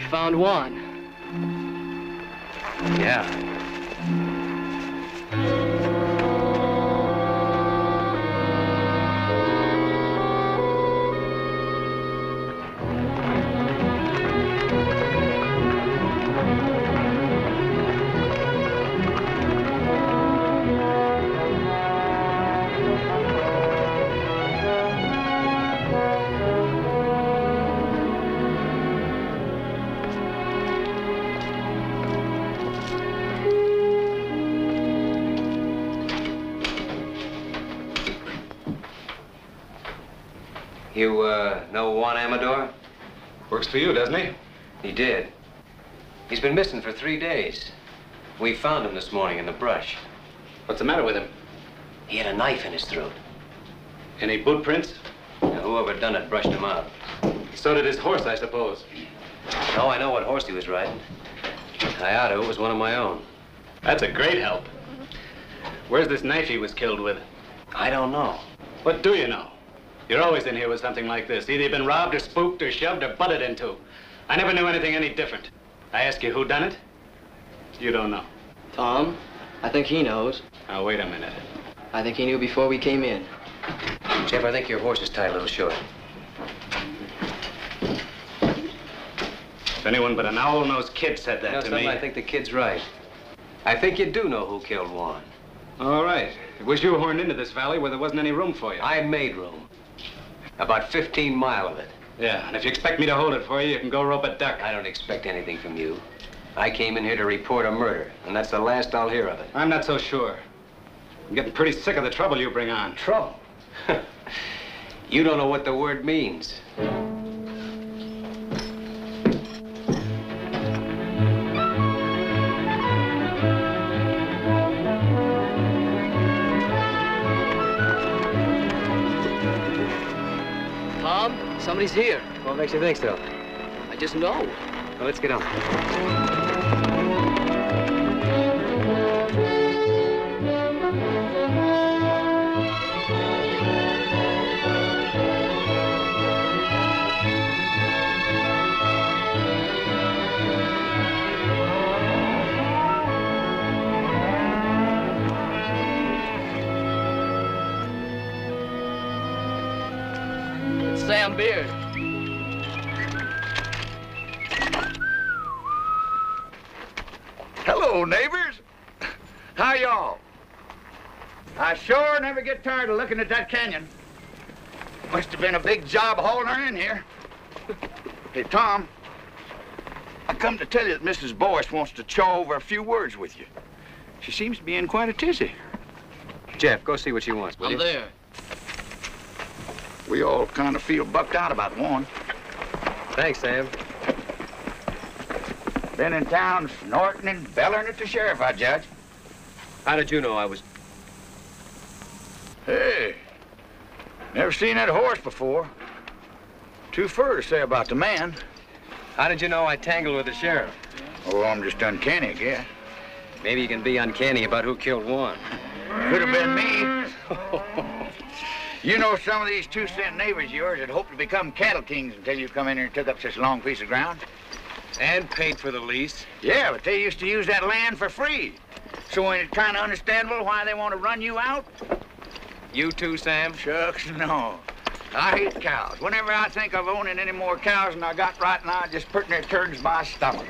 found Juan. Yeah. You, know Juan Amador? Works for you, doesn't he? He did. He's been missing for 3 days. We found him this morning in the brush. What's the matter with him? He had a knife in his throat. Any boot prints? Now, whoever done it brushed him out. So did his horse, I suppose. No, I know what horse he was riding. I ought to. It was one of my own. That's a great help. Where's this knife he was killed with? I don't know. What do you know? You're always in here with something like this. Either you've been robbed or spooked or shoved or butted into. I never knew anything any different. I ask you who done it? You don't know. Tom, I think he knows. Now, wait a minute. I think he knew before we came in. Jeff, I think your horse is tied a little short. If anyone but an owl-nosed kid said that to me... I think the kid's right. I think you do know who killed Juan. All right. It was you horned into this valley where there wasn't any room for you. I made room. About 15 miles of it. Yeah, and if you expect me to hold it for you, you can go rope a duck. I don't expect anything from you. I came in here to report a murder, and that's the last I'll hear of it. I'm not so sure. I'm getting pretty sick of the trouble you bring on. Trouble? You don't know what the word means. Somebody's here. What makes you think so? I just know. Well, let's get on. It's Sam Beard. Hello, neighbors. How y'all? I sure never get tired of looking at that canyon. Must have been a big job hauling her in here. Hey, Tom, I come to tell you that Mrs. Boyce wants to chaw over a few words with you. She seems to be in quite a tizzy. Jeff, go see what she wants, will you? I'm there. We all kind of feel bucked out about one. Thanks, Sam. Been in town snorting and bellering at the sheriff, I judge. How did you know I was... Hey, never seen that horse before. Too fur to say about the man. How did you know I tangled with the sheriff? Oh, I'm just uncanny, I guess. Maybe you can be uncanny about who killed Juan. Could have been me. You know some of these 2-cent neighbors of yours that hope to become cattle kings until you come in here and took up such a long piece of ground? And paid for the lease. Yeah, but they used to use that land for free. So ain't it kind of understandable why they want to run you out? You too, Sam? Shucks, no. I hate cows. Whenever I think of owning any more cows than I got right now, I just put their turds by stomach.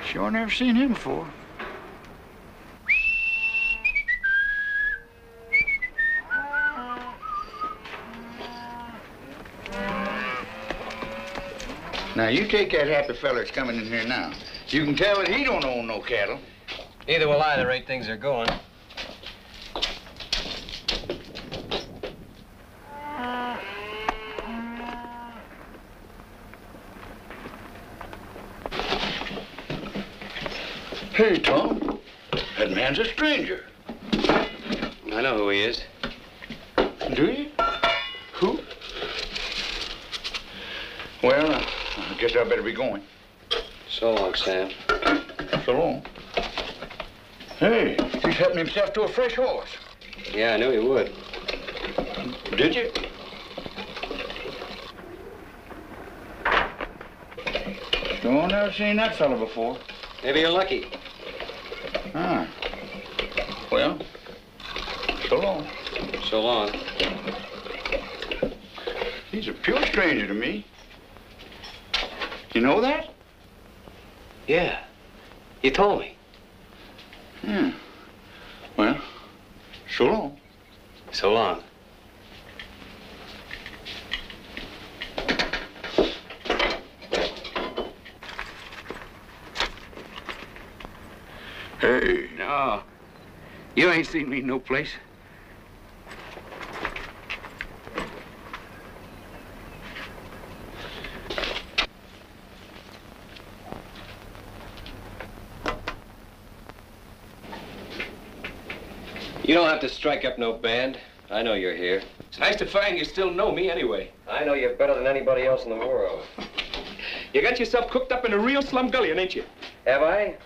Sure never seen him before. Now, you take that happy fella that's coming in here now. You can tell that he don't own no cattle. Neither will I, the rate things are going. Hey, Tom, that man's a stranger. I know who he is. Do you? Who? Well, I guess I better be going. So long, Sam. So long. Hey, he's helping himself to a fresh horse. Yeah, I knew he would. Did you? Sure never seen that fella before. Maybe you're lucky. Ah. Well, so long. So long. He's a pure stranger to me. You know that? Yeah. You told me. Well, so long. So long. Hey. No. You ain't seen me no place. You don't have to strike up no band. I know you're here. It's nice to find you still know me anyway. I know you better than anybody else in the world. You got yourself cooked up in a real slumgullion, ain't you? Have I?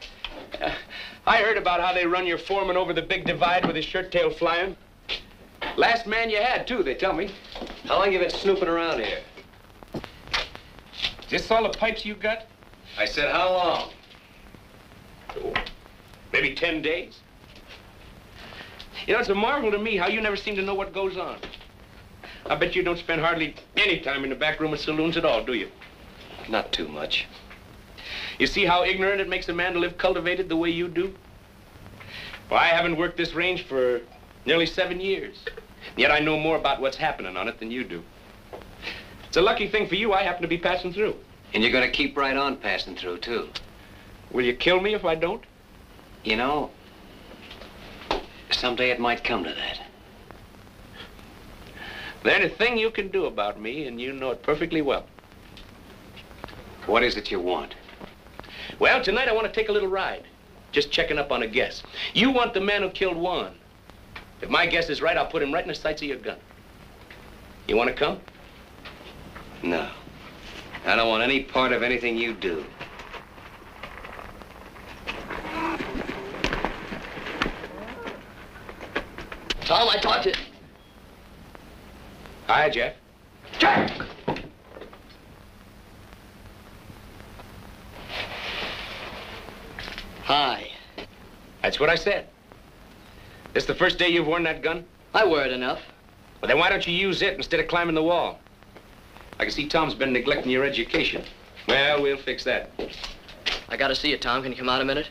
I heard about how they run your foreman over the big divide with his shirt tail flying. Last man you had, too, they tell me. How long you been snooping around here? Is this all the pipes you got? I said, how long? Oh, maybe 10 days. You know, it's a marvel to me how you never seem to know what goes on. I bet you don't spend hardly any time in the back room of saloons at all, do you? Not too much. You see how ignorant it makes a man to live cultivated the way you do? Well, I haven't worked this range for nearly 7 years. Yet I know more about what's happening on it than you do. It's a lucky thing for you I happen to be passing through. And you're gonna keep right on passing through, too. Will you kill me if I don't? You know, someday it might come to that. There's a thing you can do about me, and you know it perfectly well. What is it you want? Well, tonight I want to take a little ride. Just checking up on a guess. You want the man who killed Juan. If my guess is right, I'll put him right in the sights of your gun. You want to come? No. I don't want any part of anything you do. Tom, I talked to... Hi, Jeff. Jack! Hi. That's what I said. This the first day you've worn that gun? I wear it enough. Well, then why don't you use it instead of climbing the wall? I can see Tom's been neglecting your education. Well, we'll fix that. I gotta see you, Tom. Can you come out a minute?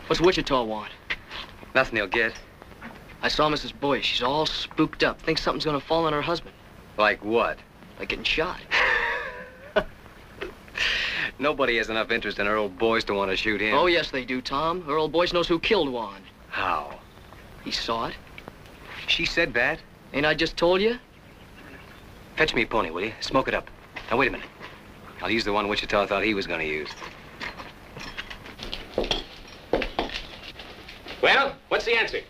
What's Wichita want? Nothing he'll get. I saw Mrs. Boyce. She's all spooked up. Thinks something's gonna fall on her husband. Like what? Like getting shot. Nobody has enough interest in her old boys to want to shoot him. Oh, yes, they do, Tom. Her old Boyce knows who killed Juan. How? He saw it. She said that? Ain't I just told you? Fetch me a pony, will you? Smoke it up. Now, wait a minute. I'll use the one Wichita thought he was going to use. Well, what's the answer?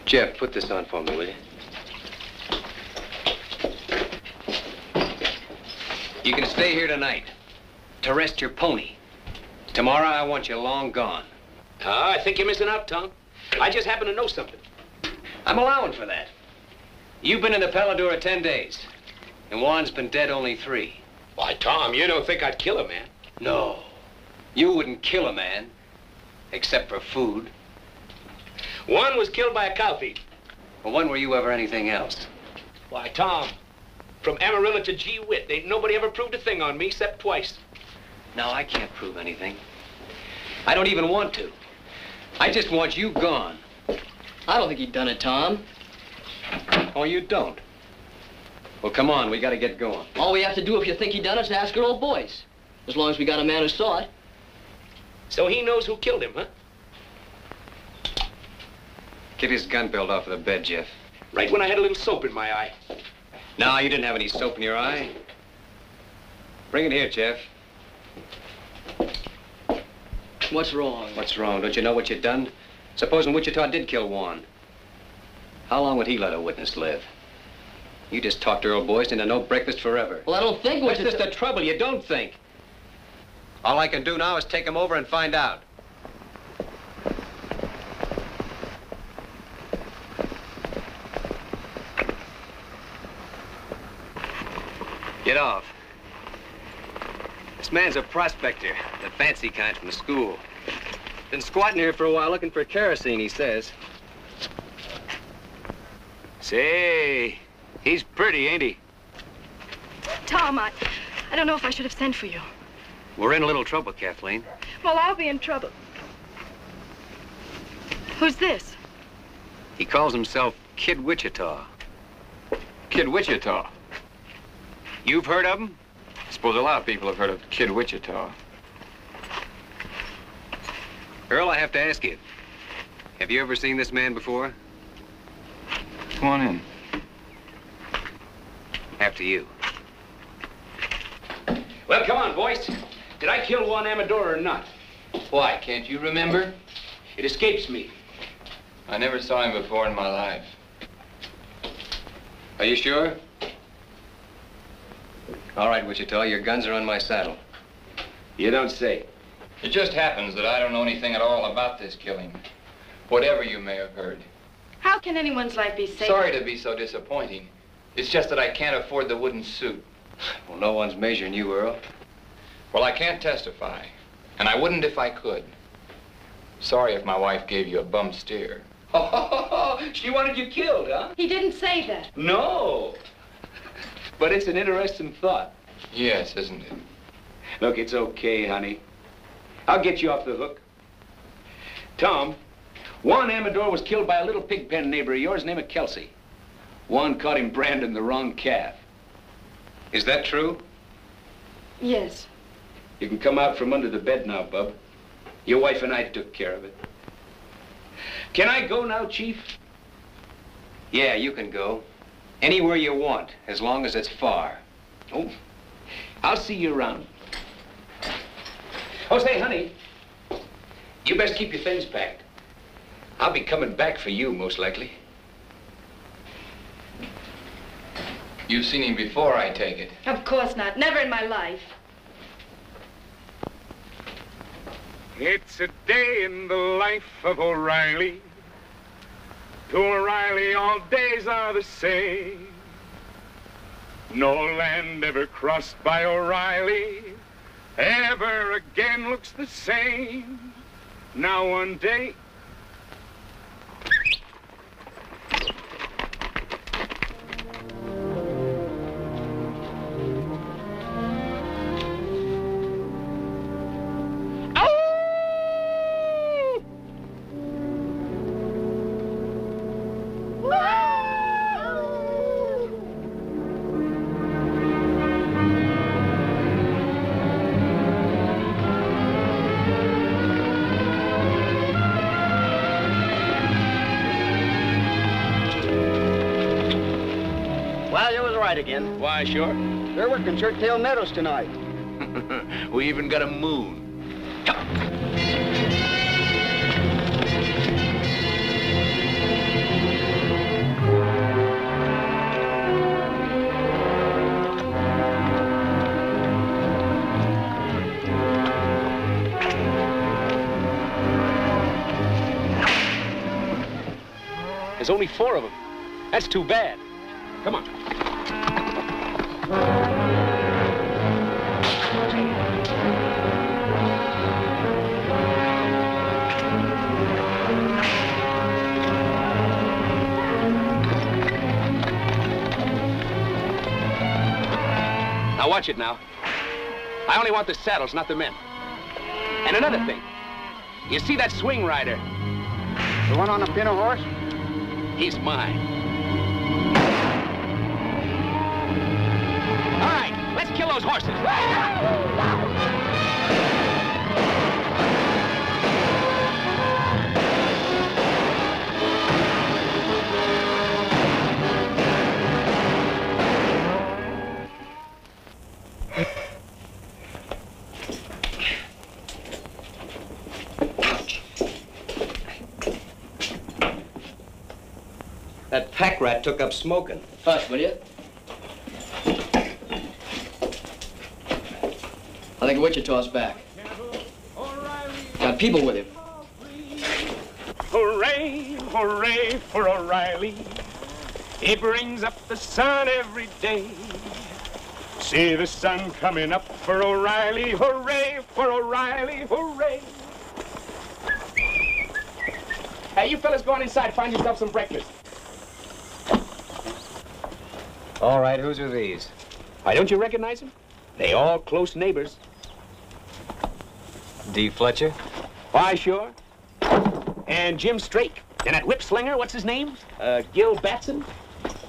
Jeff, put this on for me, will you? You can stay here tonight to rest your pony. Tomorrow, I want you long gone. I think you're missing out, Tom. I just happen to know something. I'm allowing for that. You've been in the Paladura 10 days, and Juan's been dead only 3. Why, Tom, you don't think I'd kill a man? No. You wouldn't kill a man, except for food. Juan was killed by a cow thief. Well, when were you ever anything else? Why, Tom, from Amarillo to Gee Whit, ain't nobody ever proved a thing on me except twice. No, I can't prove anything. I don't even want to. I just want you gone. I don't think he'd done it, Tom. Oh, you don't? Well, come on, we gotta get going. All we have to do if you think he done it is ask her old Boyce. As long as we got a man who saw it. So he knows who killed him, huh? Get his gun belt off of the bed, Jeff. Right when I had a little soap in my eye. No, you didn't have any soap in your eye. Bring it here, Jeff. What's wrong? What's wrong? Don't you know what you've done? Supposing Wichita did kill Juan. How long would he let a witness live? You just talked Earl Boyce into no breakfast forever. Well, I don't think That's just the trouble. You don't think. All I can do now is take him over and find out. Get off. This man's a prospector, the fancy kind from the school. Been squatting here for a while looking for kerosene, he says. Say, he's pretty, ain't he? Tom, I don't know if I should have sent for you. We're in a little trouble, Kathleen. Well, I'll be in trouble. Who's this? He calls himself Kid Wichita. Kid Wichita. You've heard of him? I suppose a lot of people have heard of Kid Wichita. Earl, I have to ask you. Have you ever seen this man before? Come on in. After you. Well, come on, boys. Did I kill Juan Amador or not? Why, can't you remember? It escapes me. I never saw him before in my life. Are you sure? All right, Wichita, your guns are on my saddle. You don't say. It just happens that I don't know anything at all about this killing. Whatever you may have heard. How can anyone's life be safe? Sorry to be so disappointing. It's just that I can't afford the wooden suit. Well, no one's measuring you, Earl. Well, I can't testify, and I wouldn't if I could. Sorry if my wife gave you a bum steer. She wanted you killed, huh? He didn't say that. No. But it's an interesting thought. Yes, isn't it? Look, it's okay, honey. I'll get you off the hook. Tom, Juan Amador was killed by a little pig pen neighbor of yours named Kelsey. Juan caught him branding the wrong calf. Is that true? Yes. You can come out from under the bed now, Bub. Your wife and I took care of it. Can I go now, Chief? Yeah, you can go. Anywhere you want, as long as it's far. Oh, I'll see you around. Oh, say, honey, you best keep your things packed. I'll be coming back for you, most likely. You've seen him before, I take it. Of course not. Never in my life. It's a day in the life of O'Reilly. To O'Reilly, all days are the same. No land ever crossed by O'Reilly ever again looks the same. Now one day... Again. Why, sure. They're working Churchill Meadows tonight. We even got a moon. There's only 4 of them. That's too bad. Come on. Now watch it now. I only want the saddles, not the men. And another thing. You see that swing rider? The one on the pinto horse? He's mine. All right, let's kill those horses. That pack rat took up smoking. Hush, will you? I think Wichita's back. Got people with him. Hooray, hooray for O'Reilly. He brings up the sun every day. See the sun coming up for O'Reilly. Hooray for O'Reilly, hooray. Hey, you fellas go on inside, find yourself some breakfast. All right, whose are these? Why, don't you recognize them? They all close neighbors. D. Fletcher? Why, sure. And Jim Strake. And that whip slinger, what's his name? Gil Batson?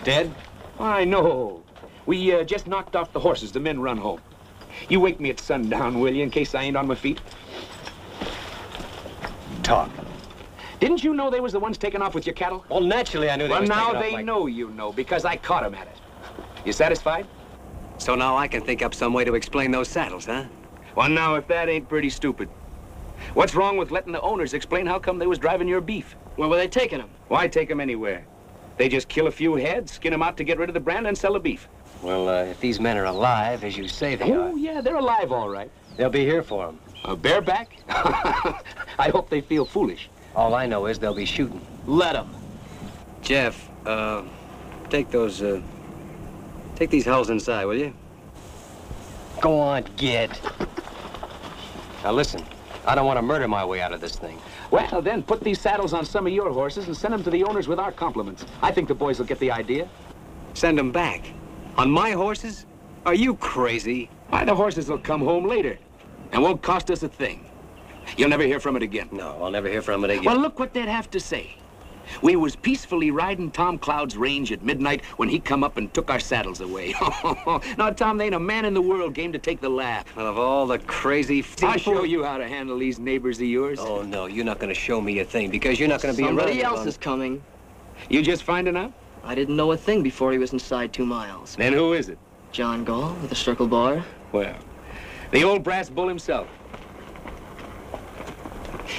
Dead? I know. We just knocked off the horses. The men run home. You wake me at sundown, will you, in case I ain't on my feet? Talk. Didn't you know they was the ones taking off with your cattle? Well, naturally, I knew they Well, was now taking off they my- know you know, because I caught 'em at it. You satisfied? So now I can think up some way to explain those saddles, huh? Well, now, if that ain't pretty stupid. What's wrong with letting the owners explain how come they was driving your beef? Where were they taking him? Why take 'em anywhere? They just kill a few heads, skin 'em out to get rid of the brand, and sell the beef. Well, if these men are alive, as you say they are, Oh, yeah, they're alive, all right. they'll be here for them. Bareback? I hope they feel foolish. All I know is they'll be shooting. Let him. Jeff, take those, take these hulls inside, will you? Go on, get. Now listen, I don't want to murder my way out of this thing. Well, then put these saddles on some of your horses and send them to the owners with our compliments. I think the boys will get the idea. Send them back. On my horses? Are you crazy? Why, the horses will come home later and won't cost us a thing. You'll never hear from it again. No, I'll never hear from it again. Well, look what they'd have to say. We was peacefully riding Tom Cloud's range at midnight when he come up and took our saddles away. Now, Tom, there ain't a man in the world game to take the laugh. Well, of all the crazy... I'll show you how to handle these neighbors of yours. Oh, no, you're not going to show me a thing because you're not going to be Somebody around else long. is coming. You just finding out? I didn't know a thing before he was inside 2 miles. Then who is it? John Gall with a circle bar. Well, the old brass bull himself.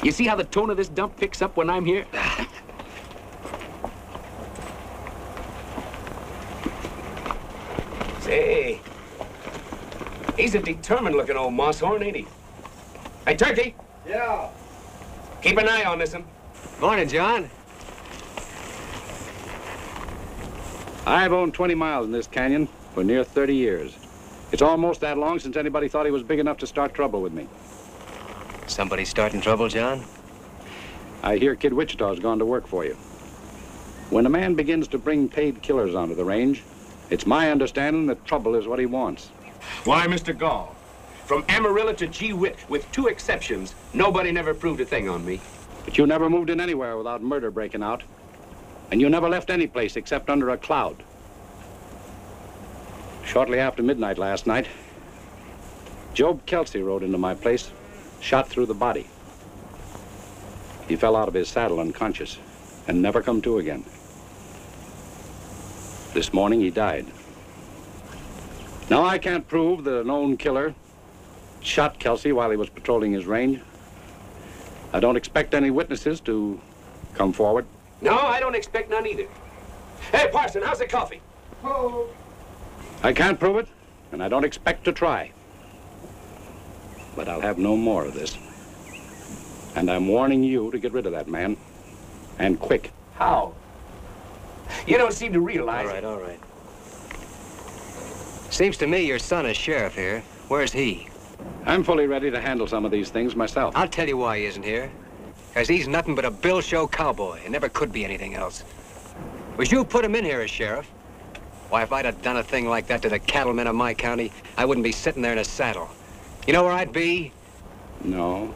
You see how the tone of this dump picks up when I'm here? Say, he's a determined-looking old moss-horn, ain't he? Hey, Turkey. Yeah. Keep an eye on this one. Morning, John. I've owned 20 miles in this canyon for near 30 years. It's almost that long since anybody thought he was big enough to start trouble with me. Somebody starting trouble, John? I hear Kid Wichita's gone to work for you. When a man begins to bring paid killers onto the range, it's my understanding that trouble is what he wants. Why, Mr. Gall, from Amarillo to Gee Whit, with 2 exceptions, nobody never proved a thing on me. But you never moved in anywhere without murder breaking out. And you never left any place except under a cloud. Shortly after midnight last night, Job Kelsey rode into my place, shot through the body. He fell out of his saddle unconscious and never come to again. This morning he died. Now I can't prove that a known killer shot Kelsey while he was patrolling his range. I don't expect any witnesses to come forward. No, I don't expect none either. Hey, Parson, how's the coffee? Oh. I can't prove it, and I don't expect to try. But I'll have no more of this. And I'm warning you to get rid of that man. And quick. How? You don't seem to realize it. All right. Seems to me your son is sheriff here. Where's he? I'm fully ready to handle some of these things myself. I'll tell you why he isn't here. Because he's nothing but a bill show cowboy and never could be anything else. Was you put him in here as sheriff? Why, if I'd have done a thing like that to the cattlemen of my county, I wouldn't be sitting there in a saddle. You know where I'd be? No.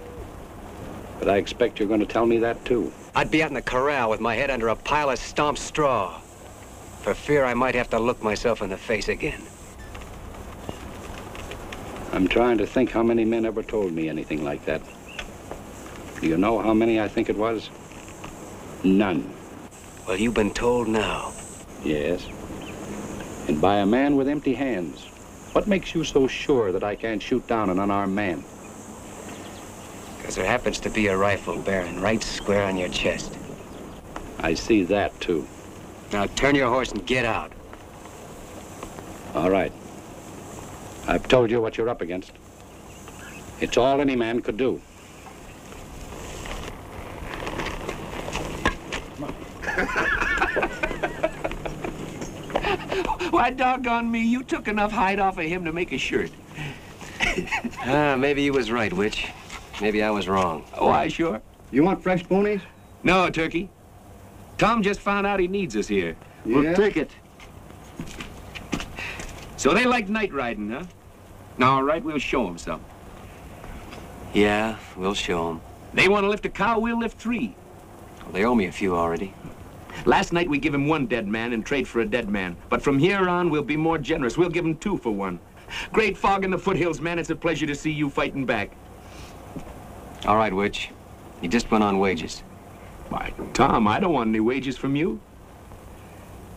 But I expect you're going to tell me that, too. I'd be out in the corral with my head under a pile of stomped straw, for fear I might have to look myself in the face again. I'm trying to think how many men ever told me anything like that. Do you know how many I think it was? None. Well, you've been told now. Yes. And by a man with empty hands. What makes you so sure that I can't shoot down an unarmed man? Because there happens to be a rifle bearing right square on your chest. I see that, too. Now turn your horse and get out. All right. I've told you what you're up against. It's all any man could do. Why, doggone me, you took enough hide off of him to make a shirt. Maybe you was right, Witch. Maybe I was wrong. Why, sure. You want fresh ponies? No, Turkey. Tom just found out he needs us here. We'll take it. So they like night riding, huh? Now, all right, we'll show them some. Yeah, we'll show them. They want to lift a cow, we'll lift 3. Well, they owe me a few already. Last night we give him 1 dead man and trade for a dead man. But from here on, we'll be more generous. We'll give him 2 for 1. Great fog in the foothills, man. It's a pleasure to see you fighting back. All right, Witch. You just went on wages. Why, Tom, I don't want any wages from you.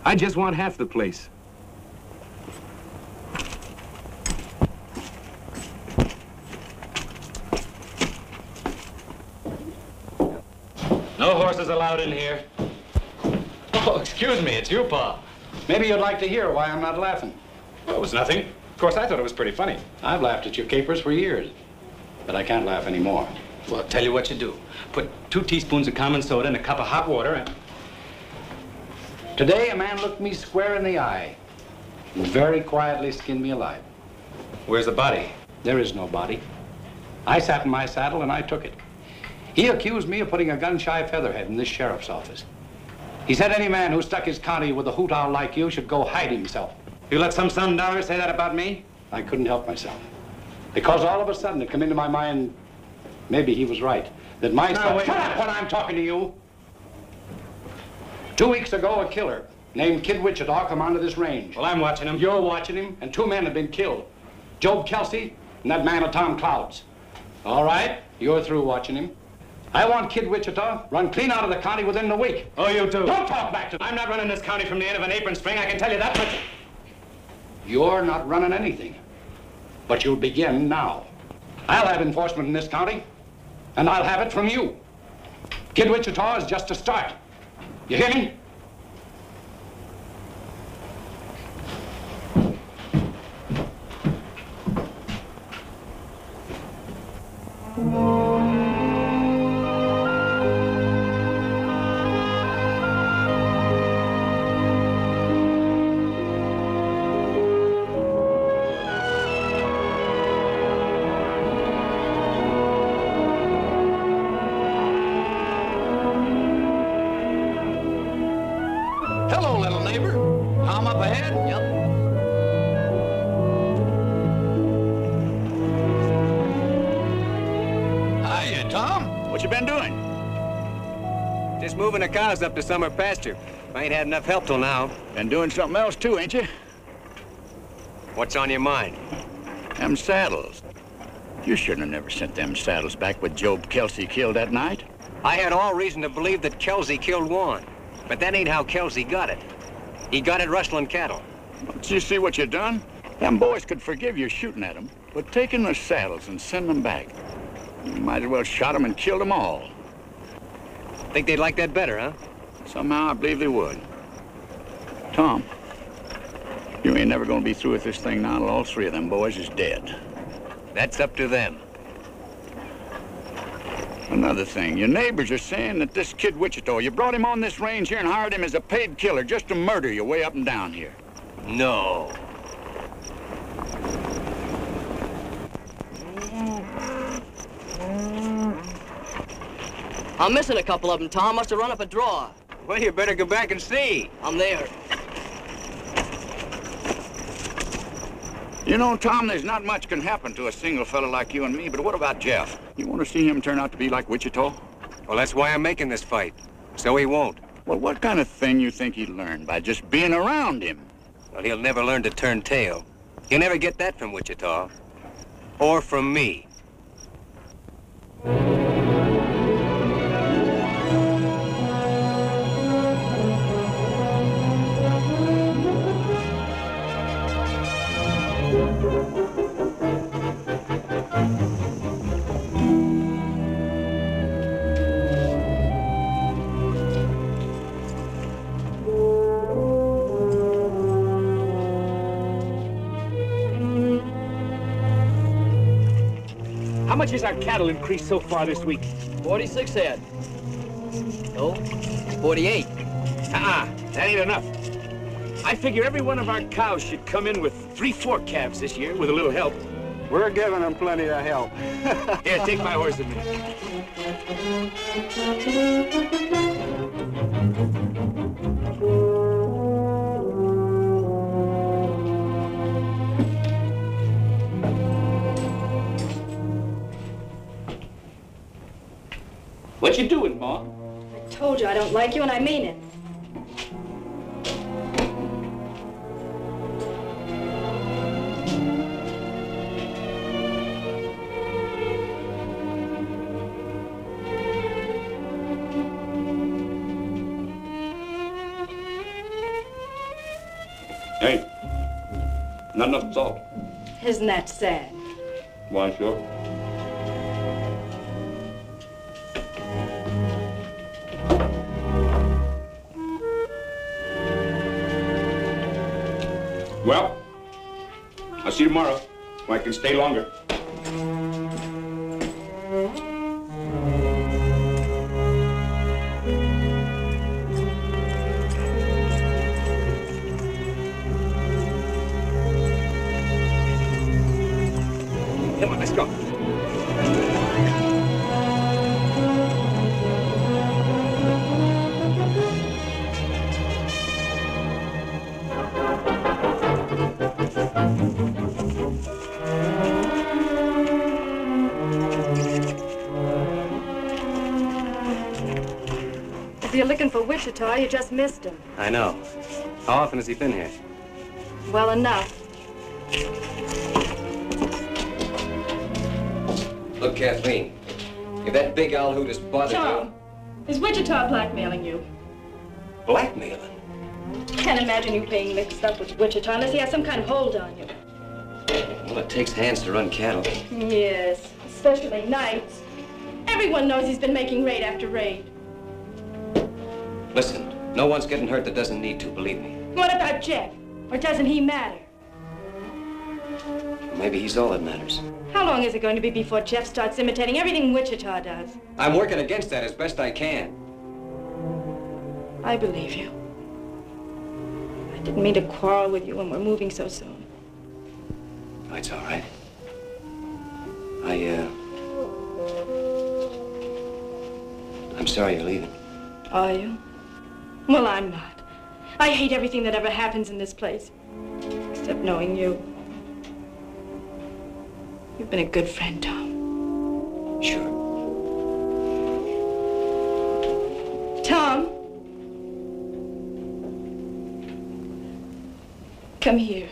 I just want half the place. No horses allowed in here. Oh, excuse me, it's you, Pa. Maybe you'd like to hear why I'm not laughing. Well, it was nothing. Of course, I thought it was pretty funny. I've laughed at your capers for years, but I can't laugh anymore. Well, I'll tell you what you do. Put 2 teaspoons of common soda in a cup of hot water and... Today, a man looked me square in the eye and very quietly skinned me alive. Where's the body? There is no body. I sat in my saddle and I took it. He accused me of putting a gun-shy featherhead in this sheriff's office. He said any man who stuck his county with a hoot owl like you should go hide himself. You let some sundowner say that about me? I couldn't help myself. Because all of a sudden it came into my mind, maybe he was right, that my son... Shut up when I'm talking to you! 2 weeks ago, a killer named Kid Wichita come onto this range. Well, I'm watching him. You're watching him, and 2 men have been killed. Job Kelsey and that man of Tom Clouds. All right, you're through watching him. I want Kid Wichita run clean out of the county within the week. Oh, you do? Don't talk back to me. I'm not running this county from the end of an apron string, I can tell you that much. You're not running anything, but you'll begin now. I'll have enforcement in this county, and I'll have it from you. Kid Wichita is just a start. You hear me? Hello, little neighbor. Tom up ahead? Yep. Hiya, Tom. What you been doing? Just moving the cows up to summer pasture. I ain't had enough help till now. Been doing something else too, ain't you? What's on your mind? Them saddles. You shouldn't have never sent them saddles back with Job Kelsey killed that night. I had all reason to believe that Kelsey killed Juan. But that ain't how Kelsey got it. He got it rustling cattle. Don't you see what you done? Them boys could forgive you shooting at them, but taking the saddles and sending them back, you might as well shot them and killed them all. Think they'd like that better, huh? Somehow I believe they would. Tom, you ain't never gonna be through with this thing now till all 3 of them boys is dead. That's up to them. Another thing, your neighbors are saying that this Kid Wichita, you brought him on this range here and hired him as a paid killer just to murder you way up and down here. No. I'm missing a couple of them, Tom. Must have run up a draw. Well, you better go back and see. I'm there. You know, Tom, there's not much can happen to a single fella like you and me, but what about Jeff? You want to see him turn out to be like Wichita? Well, that's why I'm making this fight. So he won't. Well, what kind of thing you think he'd learn by just being around him? Well, he'll never learn to turn tail. He'll never get that from Wichita. Or from me. How much has our cattle increased so far this week? 46 head. No, 48. That ain't enough. I figure every one of our cows should come in with 3-4 calves this year with a little help. We're giving them plenty of help. Here, take my horse a minute. What you doing, Ma? I told you I don't like you, and I mean it. Hey, not enough salt. Isn't that sad? Why, sure. Well, I'll see you tomorrow, so I can stay longer. Come on, let's go. If you're looking for Wichita, you just missed him. I know. How often has he been here? Well enough. Look, Kathleen, if that big owl hoot has bothered Tom, is Wichita blackmailing you? you... Blackmailing? Can't imagine you being mixed up with Wichita unless he has some kind of hold on you. Well, it takes hands to run cattle. Yes, especially nights. Everyone knows he's been making raid after raid. Listen, no one's getting hurt that doesn't need to, believe me. What about Jeff? Or doesn't he matter? Maybe he's all that matters. How long is it going to be before Jeff starts imitating everything Wichita does? I'm working against that as best I can. I believe you. I didn't mean to quarrel with you when we're moving so soon. Oh, it's all right. I'm sorry you're leaving. Are you? Well, I'm not. I hate everything that ever happens in this place. Except knowing you. You've been a good friend, Tom. Sure. Tom? Come here.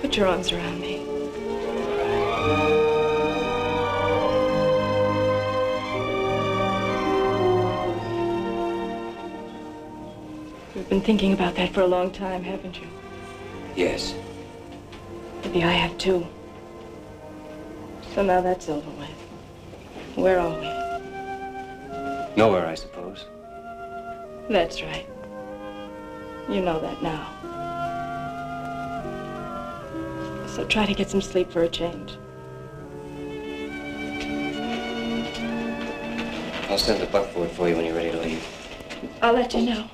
Put your arms around me. You've been thinking about that for a long time, haven't you? Yes. Maybe I have too. So now that's over with. Where are we? Nowhere, I suppose. That's right. You know that now. So try to get some sleep for a change. I'll send the buckboard for you when you're ready to leave. I'll let you know.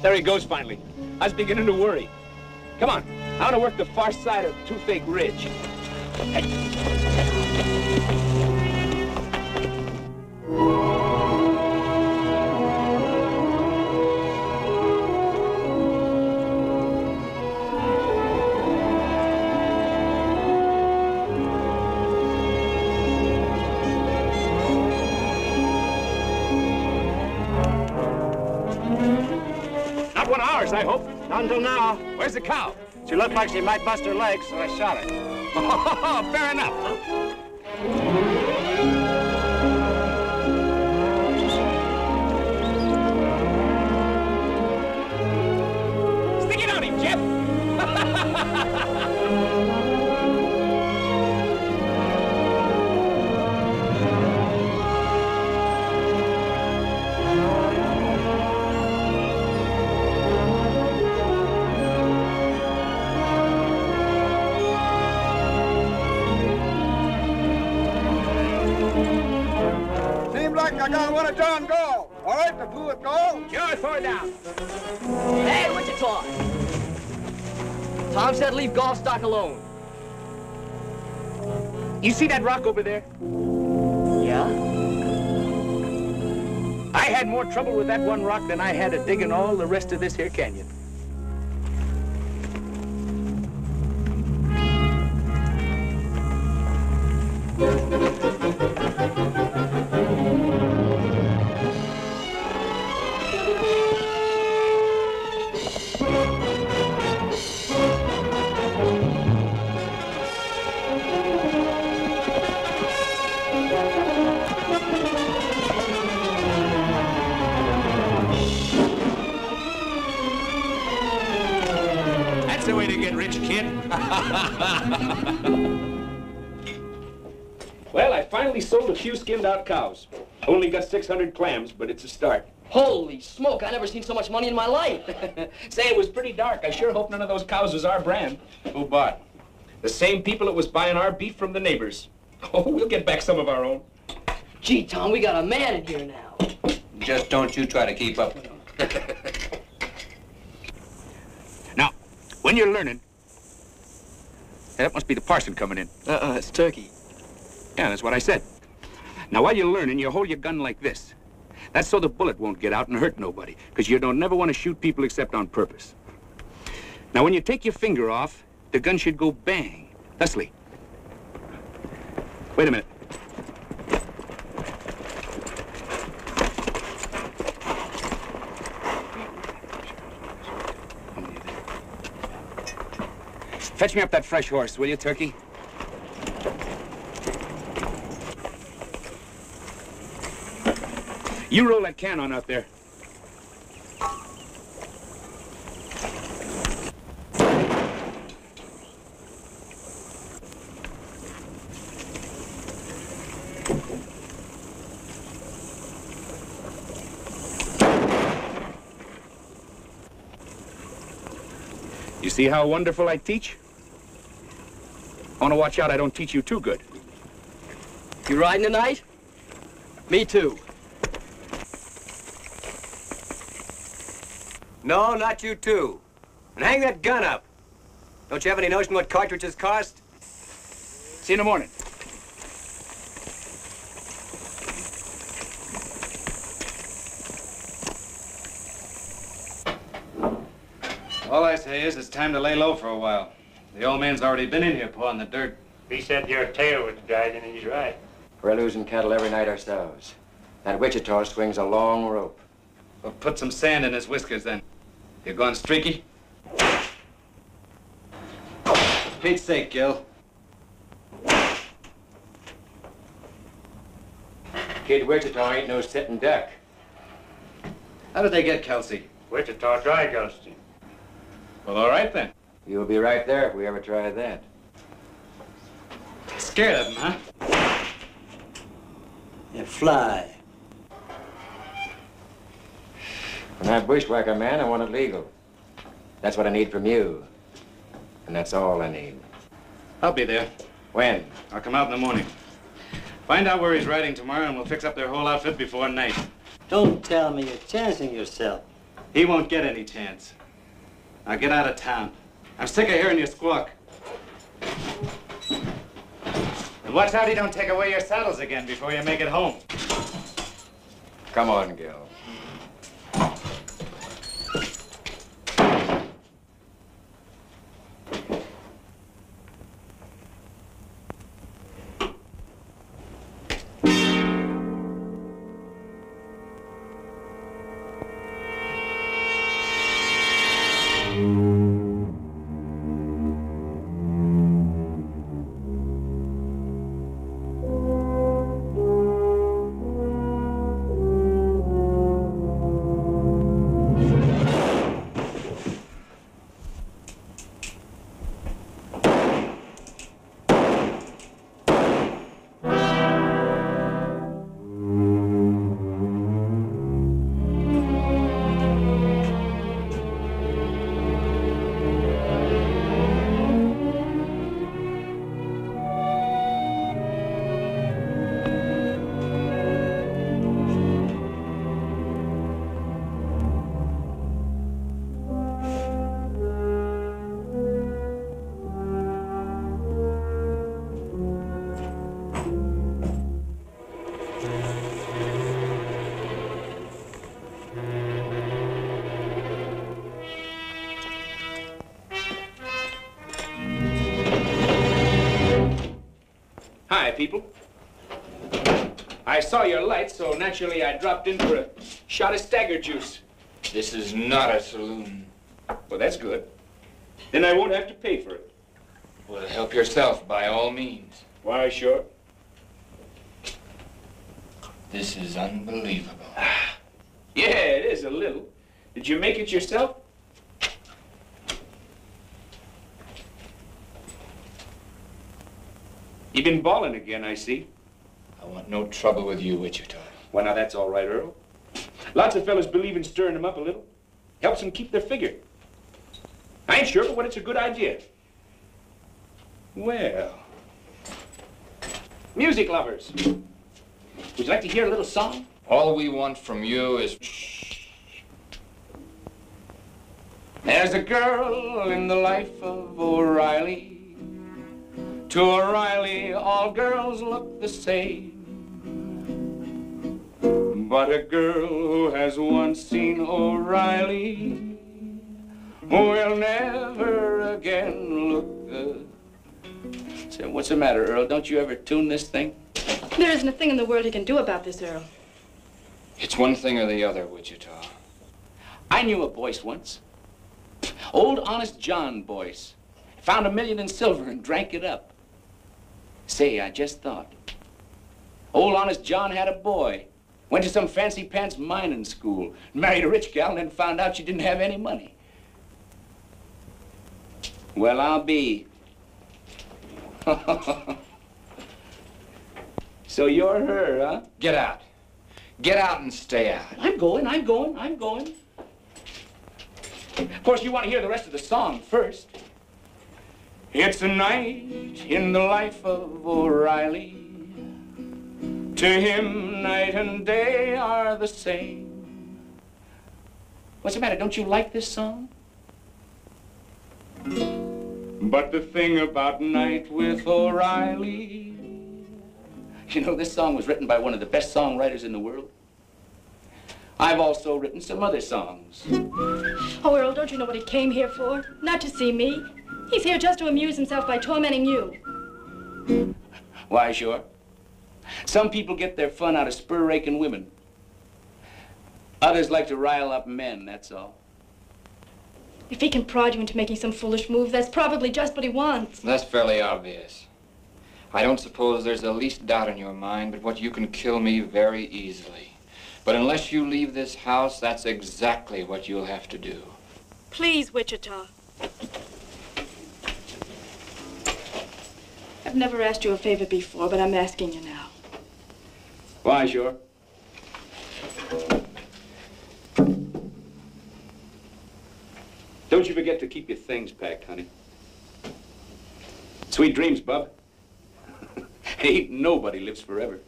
There he goes finally. I was beginning to worry. Come on, I want to work the far side of Toothache Ridge. Not one of ours, I hope. Not until now. Where's the cow? She looked like she might bust her legs, so I shot her. Oh, fair enough. Stick it on him, Jeff. right to pull it go? Sure, throw it down. Hey, Wichita! Tom said leave golf stock alone. You see that rock over there? Yeah? I had more trouble with that one rock than I had at digging all the rest of this here canyon. That's the way to get rich, kid. Well, I finally sold a few skinned-out cows. Only got 600 clams, but it's a start. Holy smoke, I never seen so much money in my life. Say, it was pretty dark. I sure hope none of those cows was our brand. Who bought? The same people that was buying our beef from the neighbors. Oh, we'll get back some of our own. Gee, Tom, we got a man in here now. Just don't you try to keep up with him. Now, when you're learning, that must be the parson coming in. It's Turkey. Yeah, that's what I said. Now, while you're learning, you hold your gun like this. That's so the bullet won't get out and hurt nobody, because you don't never want to shoot people except on purpose. Now, when you take your finger off, the gun should go bang, thusly. Wait a minute. Fetch me up that fresh horse, will you, Turkey? You roll that can on out there. You see how wonderful I teach? I want to watch out I don't teach you too good. You riding tonight? Me too. No, not you too. And hang that gun up. Don't you have any notion what cartridges cost? See you in the morning. All I say is it's time to lay low for a while. The old man's already been in here pawing the dirt. He said your tail was dragging, and he's right. We're losing cattle every night ourselves. That Wichita swings a long rope. Well, put some sand in his whiskers, then. You going streaky? For Pete's sake, Gil. Kid Wichita ain't no sitting duck. How did they get Kelsey? Wichita dry ghosted him. Well, all right, then. You'll be right there if we ever try that. Scared of him, huh? Yeah, fly. From that bushwhacker man, I want it legal. That's what I need from you. And that's all I need. I'll be there. When? I'll come out in the morning. Find out where he's riding tomorrow, and we'll fix up their whole outfit before night. Don't tell me you're chancing yourself. He won't get any chance. Now get out of town. I'm sick of hearing you squawk. And watch out he don't take away your saddles again before you make it home. Come on, Gil. Hi, people. I saw your light, so naturally I dropped in for a shot of stagger juice. This is not a saloon. Well, that's good. Then I won't have to pay for it. Well, help yourself by all means. Why, sure. This is unbelievable. Yeah, it is a little. Did you make it yourself? You've been balling again, I see. I want no trouble with you, Wichita. Well, now that's all right, Earl. Lots of fellas believe in stirring them up a little. Helps them keep their figure. I ain't sure, but when it's a good idea. Well, music lovers. Would you like to hear a little song? All we want from you is... There's a girl in the life of O'Reilly. To O'Reilly, all girls look the same. But a girl who has once seen O'Reilly will never again look the... Say, what's the matter, Earl? Don't you ever tune this thing? There isn't a thing in the world you can do about this, Earl. It's one thing or the other, Wichita. I knew a Boyce once. Old Honest John Boyce. Found $1 million in silver and drank it up. Say, I just thought. Old Honest John had a boy. Went to some fancy pants mining school. Married a rich gal and then found out she didn't have any money. Well, I'll be. So you're her, huh? Get out. Get out and stay out. I'm going. Of course, you want to hear the rest of the song first. It's a night in the life of O'Reilly. To him, night and day are the same. What's the matter? Don't you like this song? But the thing about Night with O'Reilly, you know, this song was written by one of the best songwriters in the world. I've also written some other songs. Oh, Earl, don't you know what he came here for? Not to see me. He's here just to amuse himself by tormenting you. Why, sure. Some people get their fun out of spur-raking women. Others like to rile up men, that's all. If he can prod you into making some foolish move, that's probably just what he wants. That's fairly obvious. I don't suppose there's the least doubt in your mind but what you can kill me very easily. But unless you leave this house, that's exactly what you'll have to do. Please, Wichita. I've never asked you a favor before, but I'm asking you now. Why, sure. Don't you forget to keep your things packed, honey. Sweet dreams, bub. Ain't nobody lives forever.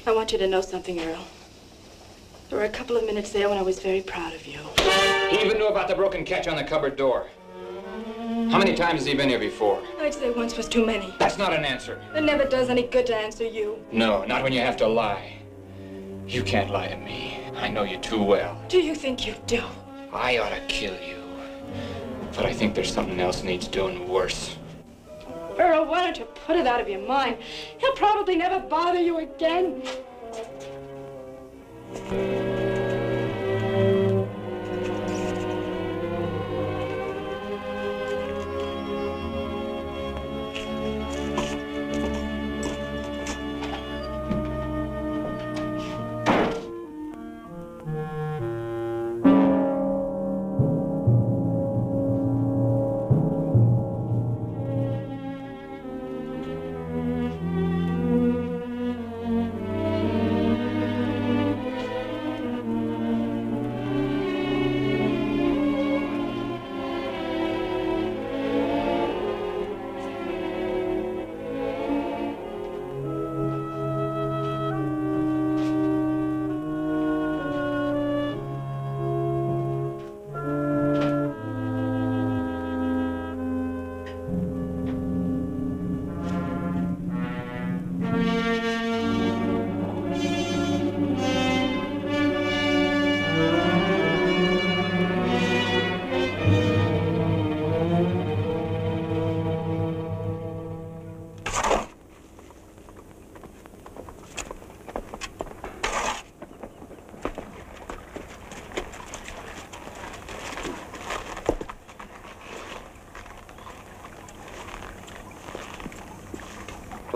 I want you to know something, Earl. There were a couple of minutes there when I was very proud of you. He even knew about the broken catch on the cupboard door. How many times has he been here before? I'd say once was too many. That's not an answer. It never does any good to answer you. No, not when you have to lie. You can't lie to me. I know you too well. Do you think you do? I ought to kill you. But I think there's something else needs doing worse. Earl, why don't you put it out of your mind? He'll probably never bother you again.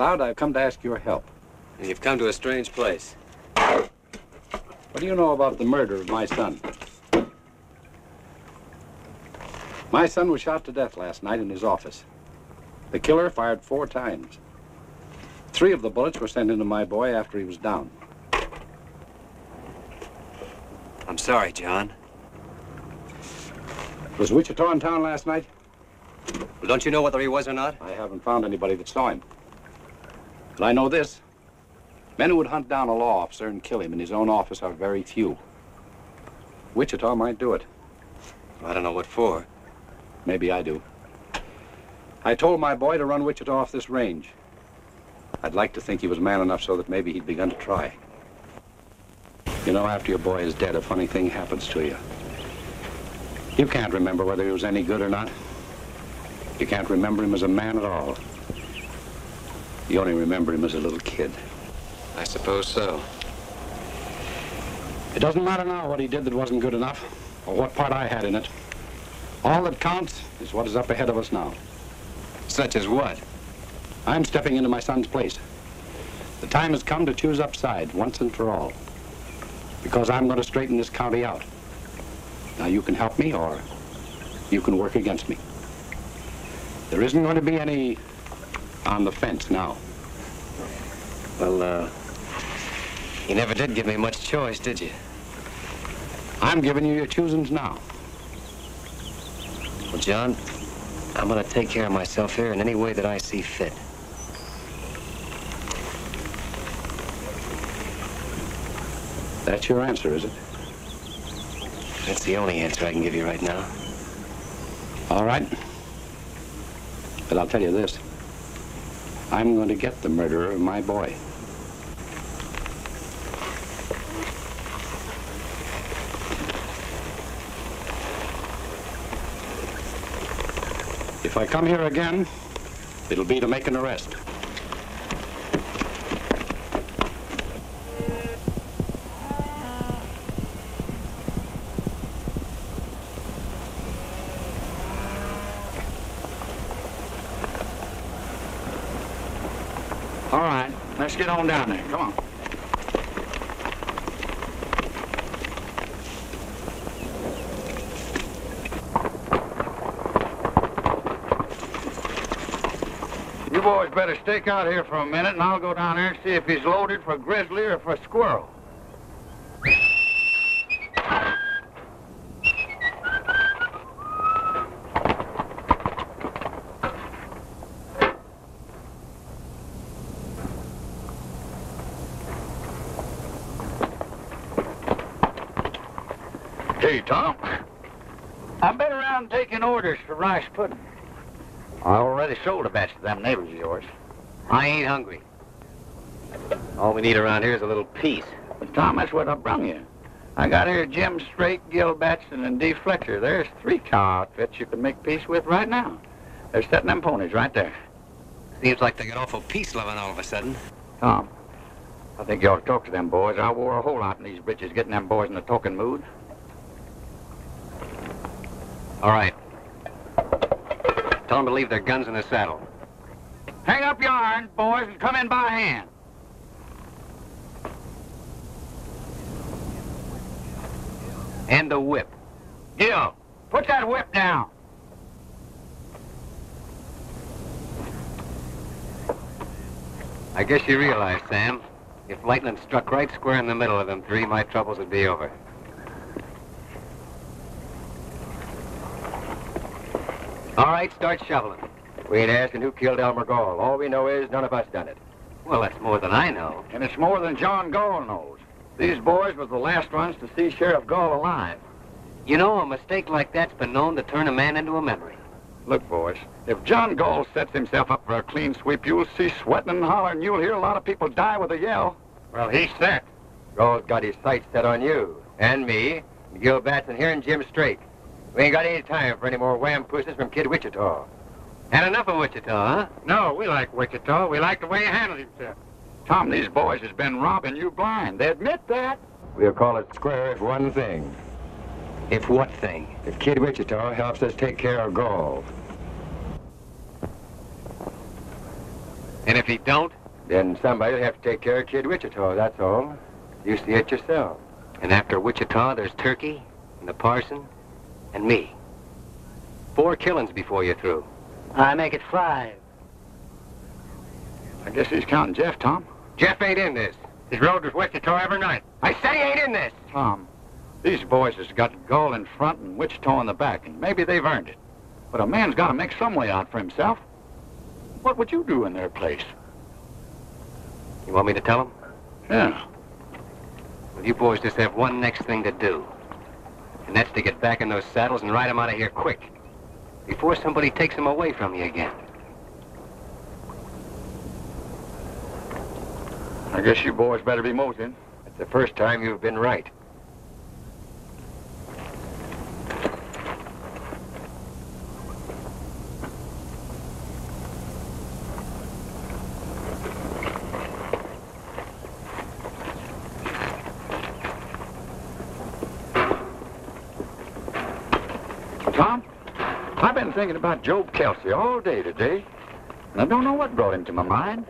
Cloud, I've come to ask your help. And you've come to a strange place. What do you know about the murder of my son? My son was shot to death last night in his office. The killer fired 4 times. 3 of the bullets were sent into my boy after he was down. I'm sorry, John. Was Wichita in town last night? Well, don't you know whether he was or not? I haven't found anybody that saw him. But I know this. Men who would hunt down a law officer and kill him in his own office are very few. Wichita might do it. I don't know what for. Maybe I do. I told my boy to run Wichita off this range. I'd like to think he was man enough so that maybe he'd begun to try. You know, after your boy is dead, a funny thing happens to you. You can't remember whether he was any good or not. You can't remember him as a man at all. You only remember him as a little kid. I suppose so. It doesn't matter now what he did that wasn't good enough, or what part I had in it. All that counts is what is up ahead of us now. Such as what? I'm stepping into my son's place. The time has come to choose upside once and for all. Because I'm going to straighten this county out. Now you can help me or you can work against me. There isn't going to be any on the fence now. Well, you never did give me much choice, did you? I'm giving you your choosings now. Well, John, I'm going to take care of myself here in any way that I see fit. That's your answer, is it? That's the only answer I can give you right now. All right. But I'll tell you this. I'm going to get the murderer of my boy. If I come here again, it'll be to make an arrest. All right, let's get on down there. Come on. You boys better stake out here for a minute, and I'll go down there and see if he's loaded for grizzly or for squirrel. Hey, Tom. I've been around taking orders for rice pudding. I already sold a batch to them neighbors of yours. I ain't hungry. All we need around here is a little peace. But, Tom, that's what I brung you. I got here Jim Straight, Gil Batson, and Dee Fletcher. There's 3 cow outfits you can make peace with right now. They're setting them ponies right there. Seems like they got awful peace-loving all of a sudden. Tom, I think you ought to talk to them boys. I wore a whole lot in these breeches getting them boys in a talking mood. All right. Tell them to leave their guns in the saddle. Hang up your irons, boys, and come in by hand. And the whip. Gil, put that whip down. I guess you realize, Sam, if lightning struck right square in the middle of them 3, my troubles would be over. All right, start shoveling. We ain't asking who killed Elmer Gall. All we know is none of us done it. Well, that's more than I know. And it's more than John Gall knows. These boys were the last ones to see Sheriff Gall alive. You know, a mistake like that's been known to turn a man into a memory. Look, boys, if John Gall sets himself up for a clean sweep, you'll see sweating and hollering. You'll hear a lot of people die with a yell. Well, he's set. Gall's got his sights set on you, and me, and Gil Batson here, and Jim Straight. We ain't got any time for any more wham pusses from Kid Wichita. Had enough of Wichita, huh? No, we like Wichita. We like the way he handled himself. Tom, these boys has been robbing you blind. They admit that. We'll call it square if one thing. If what thing? If Kid Wichita helps us take care of Gall. And if he don't? Then somebody'll have to take care of Kid Wichita, that's all. You see it yourself. And after Wichita, there's Turkey, and the parson, and me. 4 killings before you're through. I make it 5. I guess he's counting Jeff, Tom. Jeff ain't in this. His road was Wichita every night. I say he ain't in this. Tom, these boys has got Gull in front and Wichita in the back, and maybe they've earned it. But a man's got to make some way out for himself. What would you do in their place? You want me to tell him? Yeah. Well, you boys just have one next thing to do. And that's to get back in those saddles and ride them out of here quick. Before somebody takes them away from you again. I guess you boys better be moving. It's the first time you've been right. Tom, I've been thinking about Job Kelsey all day today, and I don't know what brought him to my mind.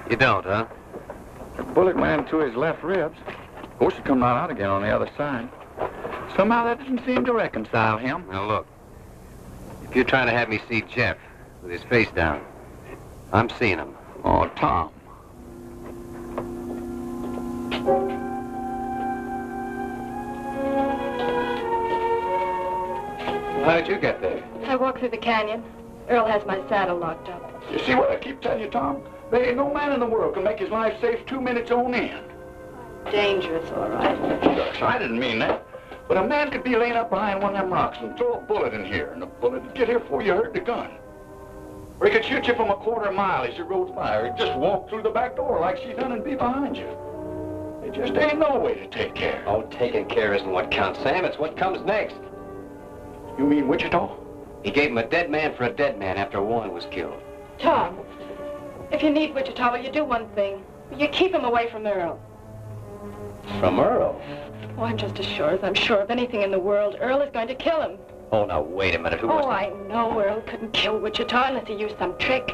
You don't, huh? The bullet went into his left ribs. Of course, it come right out again on the other side. Somehow that didn't seem to reconcile him. Now, look. If you're trying to have me see Jeff with his face down, I'm seeing him. Oh, Tom. How did you get there? I walked through the canyon. Earl has my saddle locked up. You see what I keep telling you, Tom? There ain't no man in the world can make his life safe 2 minutes on end. Dangerous, all right. Shucks, I didn't mean that. But a man could be laying up behind one of them rocks and throw a bullet in here, and the bullet would get here before you heard the gun. Or he could shoot you from a quarter-mile as you rode by, or he'd just walk through the back door like she done and be behind you. There just ain't no way to take care. Oh, taking care isn't what counts, Sam. It's what comes next. You mean Wichita? He gave him a dead man for a dead man after Warren was killed. Tom, if you need Wichita, will you do one thing? Will you keep him away from Earl? From Earl? Oh, I'm just as sure as I'm sure of anything in the world. Earl is going to kill him. Oh, now, wait a minute. Who was Oh, I know Earl couldn't kill Wichita unless he used some trick.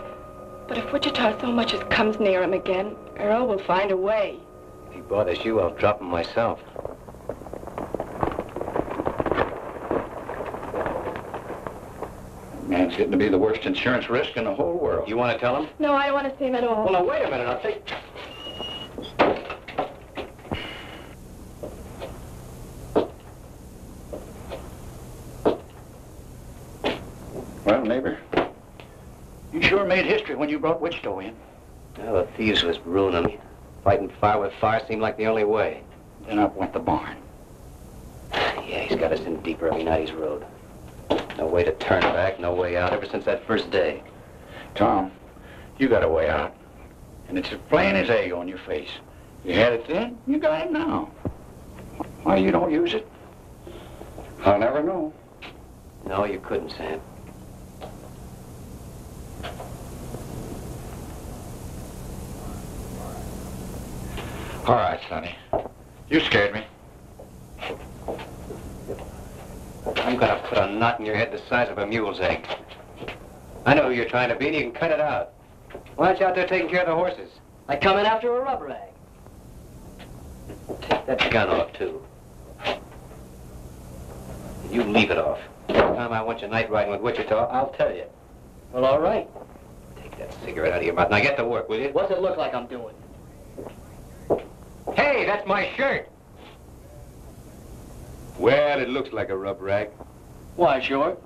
But if Wichita so much as comes near him again, Earl will find a way. If he bothers you, I'll drop him myself. Man's getting to be the worst insurance risk in the whole world. You want to tell him? No, I don't want to see him at all. Well, now, wait a minute. I'll take... Well, neighbor, you sure made history when you brought Wichita in. Well, the thieves was ruining me. Fighting fire with fire seemed like the only way. Then up went the barn. Yeah, he's got us in deeper every night he's rode. No way to turn back, no way out, ever since that first day. Tom, you got a way out. And it's as plain as egg on your face. You had it then, you got it now. Why you don't use it? I'll never know. No, you couldn't, Sam. All right, Sonny. You scared me. I'm gonna put a knot in your head the size of a mule's egg. I know who you're trying to be, and you can cut it out. Why aren't you out there taking care of the horses? I come in after a rubber rag. Take that gun off, too. You leave it off. Next time I want you night riding with Wichita, I'll tell you. Well, all right. Take that cigarette out of your mouth. Now get to work, will you? What's it look like I'm doing? Hey, that's my shirt. Well, it looks like a rub rag. Why, sure.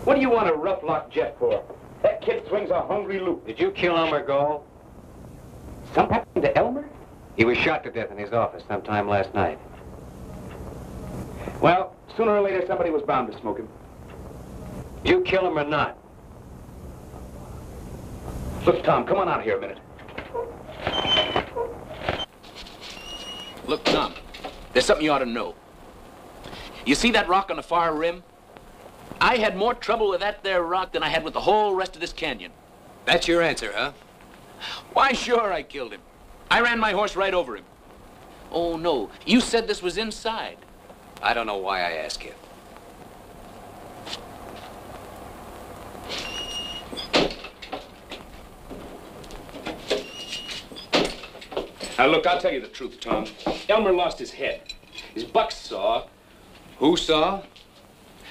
What do you want to rough lock Jeff for? That kid swings a hungry loop. Did you kill Elmer Gold? Something happened to Elmer? He was shot to death in his office sometime last night. Well, sooner or later, somebody was bound to smoke him. Did you kill him or not? Look, Tom, come on out here a minute. Look, Tom, there's something you ought to know. You see that rock on the far rim? I had more trouble with that there rock than I had with the whole rest of this canyon. That's your answer, huh? Why, sure, I killed him. I ran my horse right over him. Oh, no, you said this was inside. I don't know why I ask you. Now, look, I'll tell you the truth, Tom. Elmer lost his head. His buck saw. Who saw?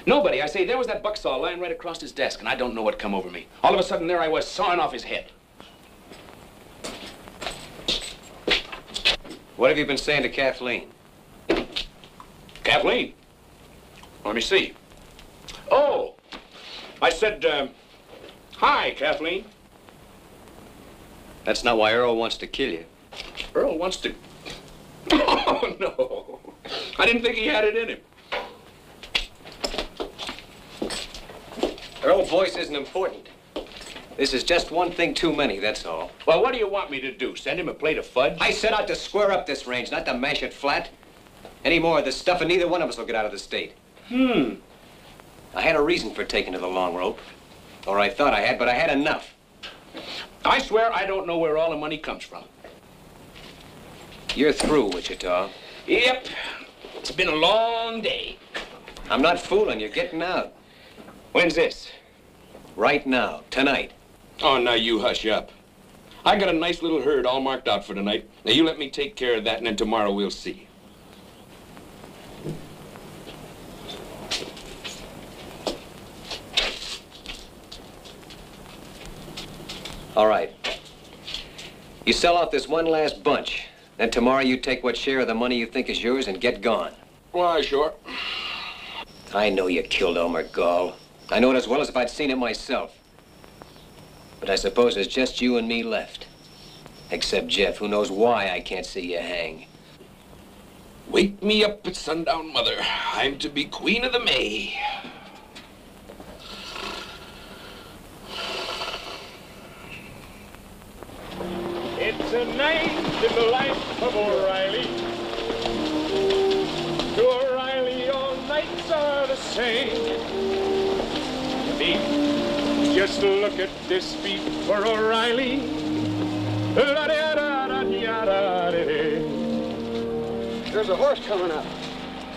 Nobody. I say, there was that buck saw lying right across his desk, and I don't know what come over me. All of a sudden, there I was, sawing off his head. What have you been saying to Kathleen? Kathleen? Let me see. Oh, I said, hi, Kathleen. That's not why Earl wants to kill you. Earl wants to... Oh, no. I didn't think he had it in him. Earl's voice isn't important. This is just one thing too many, that's all. Well, what do you want me to do? Send him a plate of fudge? I set out to square up this range, not to mash it flat. Any more of this stuff, and neither one of us will get out of the state. I had a reason for taking to the long rope. Or I thought I had, but I had enough. I swear I don't know where all the money comes from. You're through, Wichita. Yep. It's been a long day. I'm not fooling. You're getting out. When's this? Right now. Tonight. Oh, now you hush up. I got a nice little herd all marked out for tonight. Now you let me take care of that, and then tomorrow we'll see. All right. You sell out this one last bunch. Then tomorrow you take what share of the money you think is yours and get gone. Why, sure. I know you killed Elmer Gall. I know it as well as if I'd seen it myself. But I suppose there's just you and me left. Except Jeff, who knows why I can't see you hang. Wake me up at sundown, Mother. I'm to be Queen of the May. It's a night in the life of O'Reilly. To O'Reilly, all nights are the same. Beat, just look at this beat for O'Reilly. There's a horse coming up.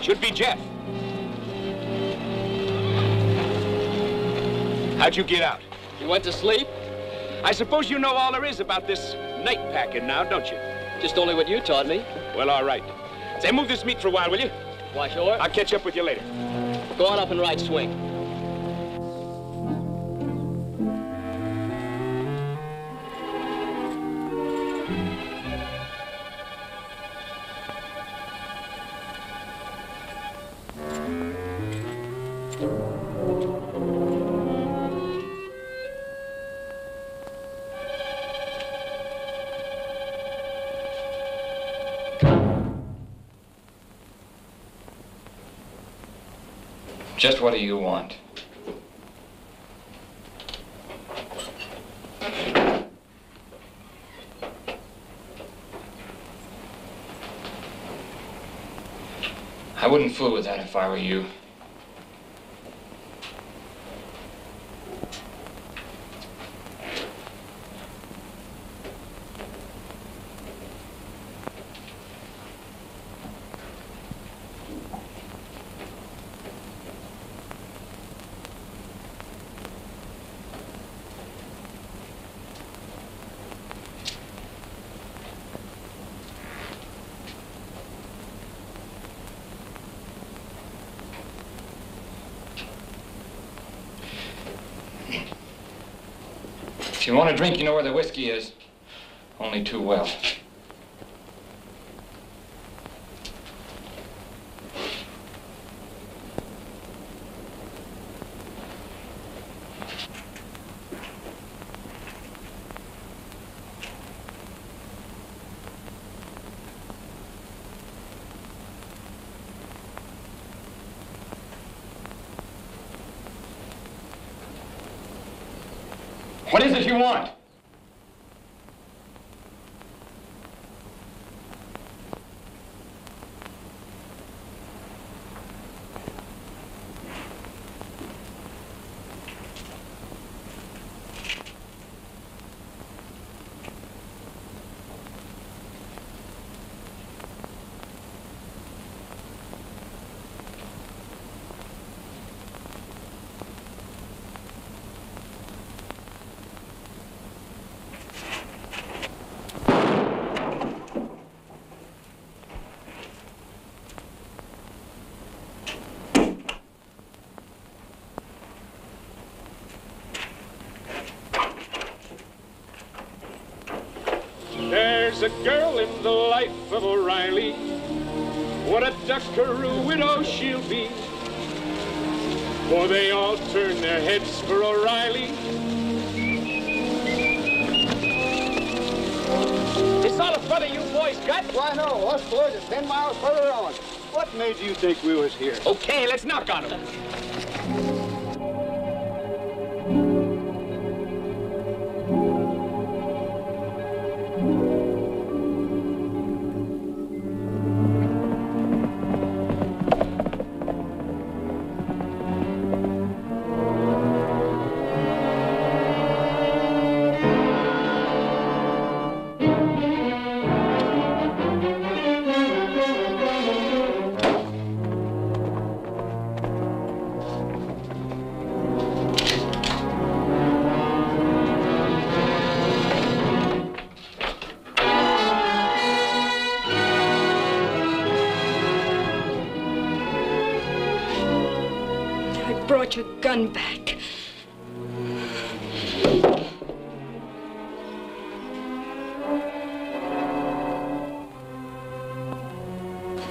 Should be Jeff. How'd you get out? You went to sleep? I suppose you know all there is about this night packing now, don't you? Just only what you taught me. Well, all right. Say, move this meat for a while, will you? Why, sure. I'll catch up with you later. Go on up and ride swing. Just what do you want? I wouldn't fool with that if I were you. If you want a drink, you know where the whiskey is. Only too well. What is it you want? a girl in the life of O'Reilly. What a duckaroo widow she'll be. For they all turn their heads for O'Reilly. It's all the fun you boys got? Why, no. Us boys are 10 miles further on. What made you think we was here? Okay, let's knock on him. Brought your gun back.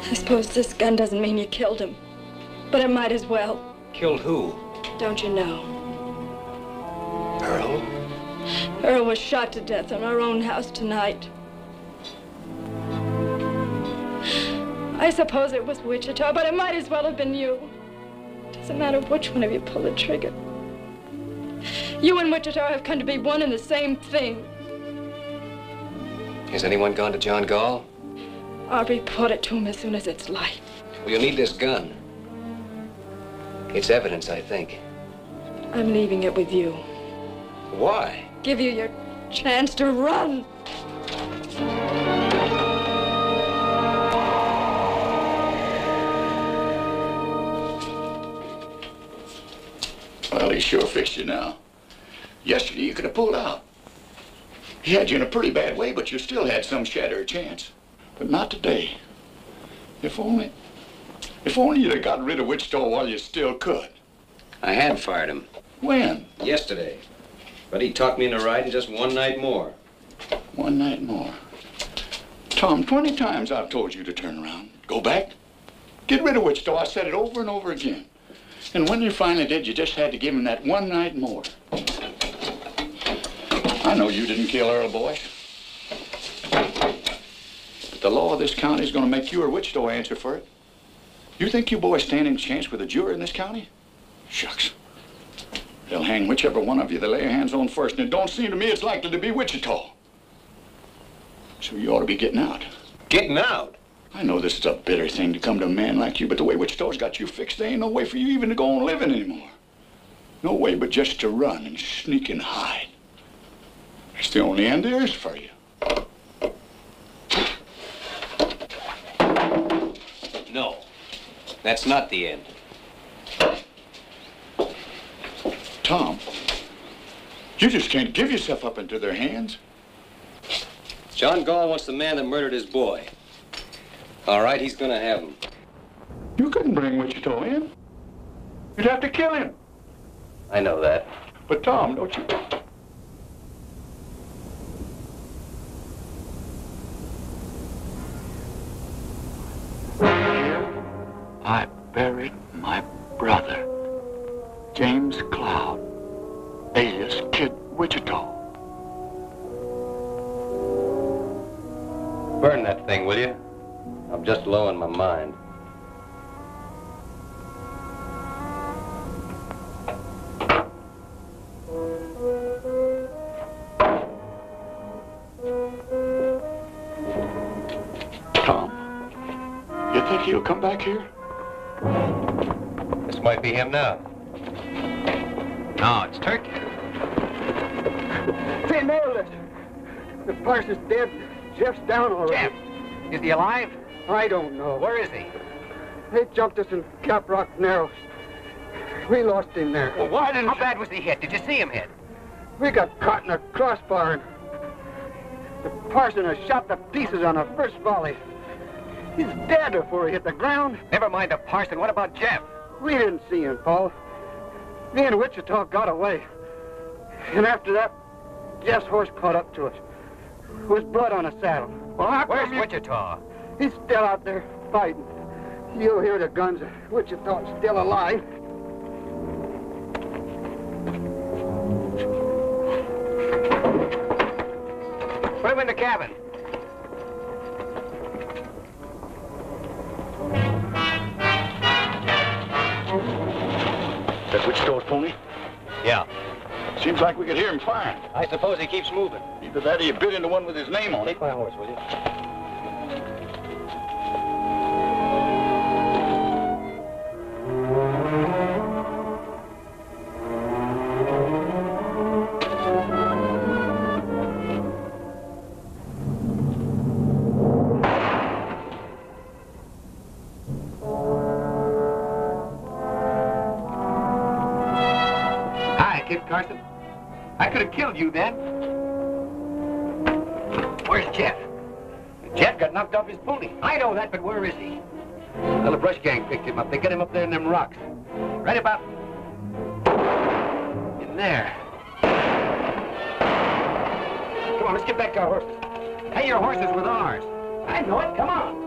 I suppose this gun doesn't mean you killed him, but it might as well. Killed who? Don't you know? Earl? Earl was shot to death in our own house tonight. I suppose it was Wichita, but it might as well have been you. Doesn't matter which one of you pulled the trigger. You and Wichita have come to be one and the same thing. Has anyone gone to John Gall? I'll report it to him as soon as it's light. Well, you'll need this gun. It's evidence, I think. I'm leaving it with you. Why? Give you your chance to run. Well, he sure fixed you now. Yesterday, you could have pulled out. He had you in a pretty bad way, but you still had some shadow of chance. But not today. If only you'd have got rid of Wichita while you still could. I had fired him. When? Yesterday. But he talked me into riding just one night more. One night more. Tom, 20 times I've told you to turn around. Go back. Get rid of Wichita. I said it over and over again. And when you finally did, you just had to give him that one night more. I know you didn't kill Earl Boyce. But the law of this county is going to make you or Wichita answer for it. You think you boys stand any chance with a jury in this county? Shucks. They'll hang whichever one of you they lay their hands on first, and it don't seem to me it's likely to be Wichita. So you ought to be getting out. Getting out? I know this is a bitter thing to come to a man like you, but the way Wichita's got you fixed, there ain't no way for you even to go on living anymore. No way but just to run and sneak and hide. That's the only end there is for you. No, that's not the end. Tom, you just can't give yourself up into their hands. John Gall wants the man that murdered his boy. All right, he's gonna have him. You couldn't bring Wichita in. You'd have to kill him. I know that. But Tom, don't you... Here, I buried my brother, James Cloud, alias Kid Wichita. Burn that thing, will you? I'm just low in my mind. Tom, you think he'll come back here? This might be him now. No, it's Turkey. They nailed us. The parson's dead. Jeff's down already. Jeff? Is he alive? I don't know. Where is he? They jumped us in Cap Rock Narrows. We lost him there. Well, why didn't... How bad was he hit? Did you see him hit? We got caught in a crossbar, and the parson was shot to pieces on the first volley. He's dead before he hit the ground. Never mind the parson. What about Jeff? We didn't see him, Paul. Me and Wichita got away. And after that, Jeff's horse caught up to us. with blood on the saddle. Well, where's Wichita? He's still out there fighting. You'll hear the guns. Wichita's still alive. Put him in the cabin. That Wichita's pony? Yeah. Seems like we could hear him firing. I suppose he keeps moving. Either that or you bit into one with his name on it. Take my horse, will you? Carson. I could have killed you then. Where's Jet? Jet got knocked off his pony. I know that, but where is he? Well, the brush gang picked him up. They got him up there in them rocks. Right about in there. Come on, let's get back to our horses. Hey, your horse is with ours. I know it. Come on.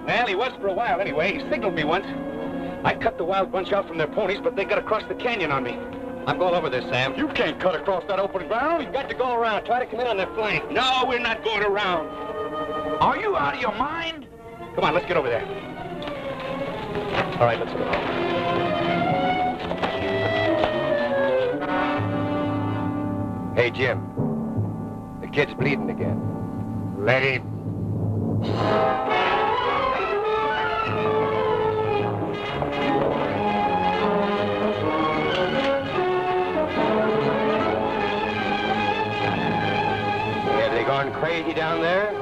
Well, he was for a while anyway. He signaled me once. I cut the wild bunch out from their ponies, but they got across the canyon on me. I'm going over this, Sam. You can't cut across that open ground. We've got to go around. Try to come in on their flank. No, we're not going around. Are you out of your mind? Come on, let's get over there. All right, let's go. Hey, Jim. The kid's bleeding again. Let him. Have they gone crazy down there?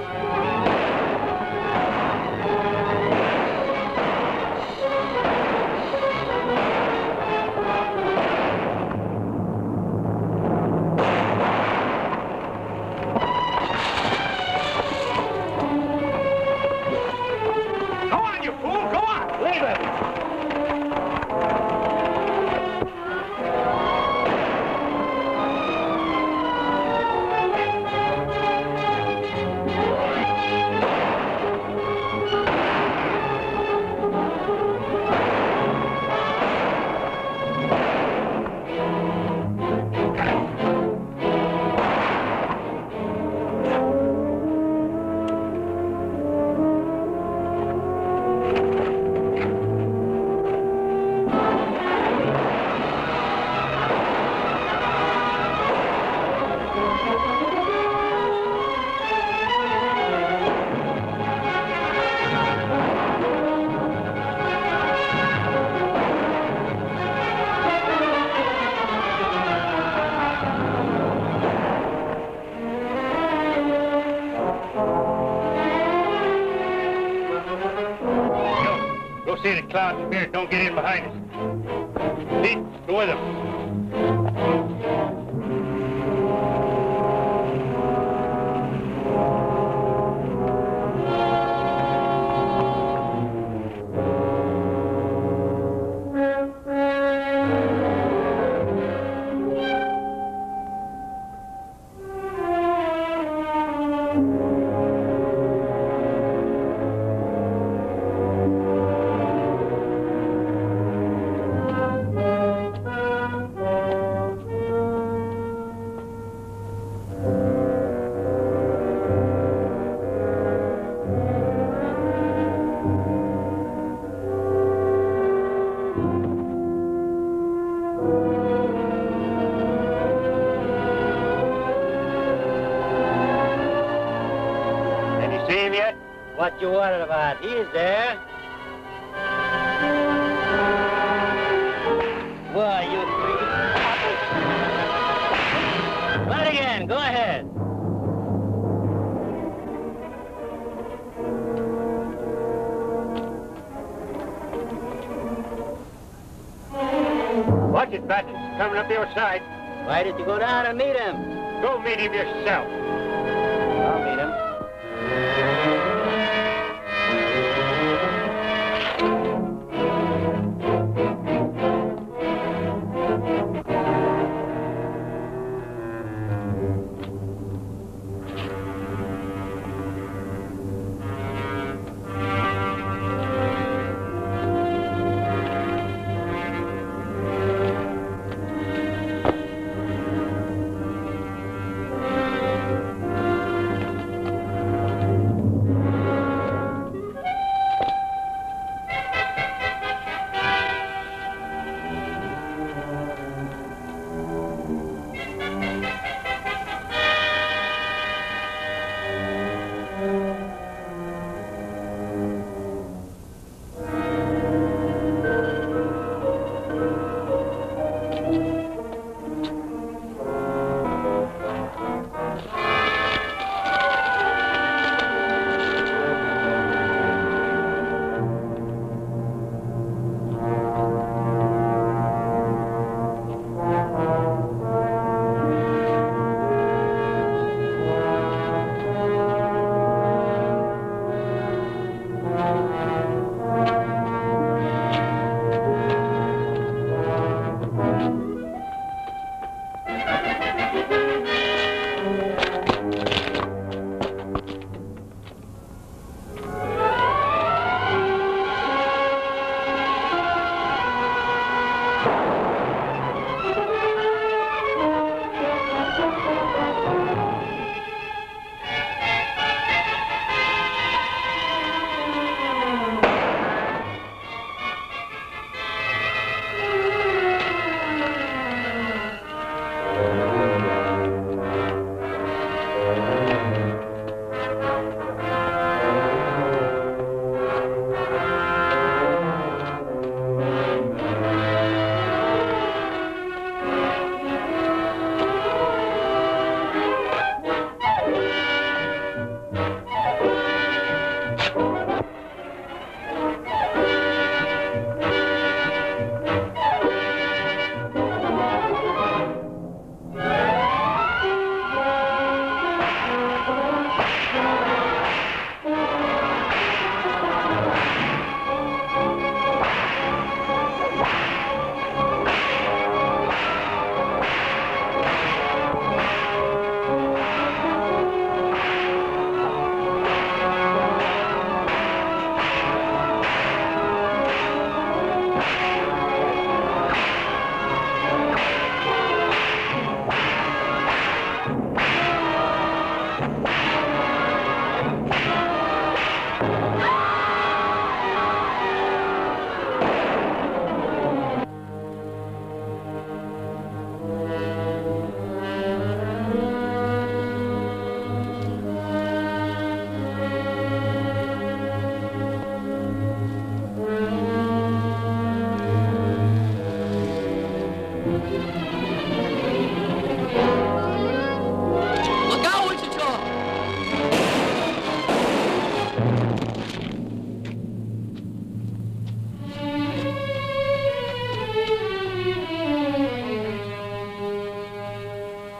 See the cloud spirit don't get in behind us. See? Go with him. What you worried about? He's there. Why, you three? Run again. Go ahead. Watch it, Batson. Coming up your side. Why did you go down and meet him? Go meet him yourself. I'll meet him.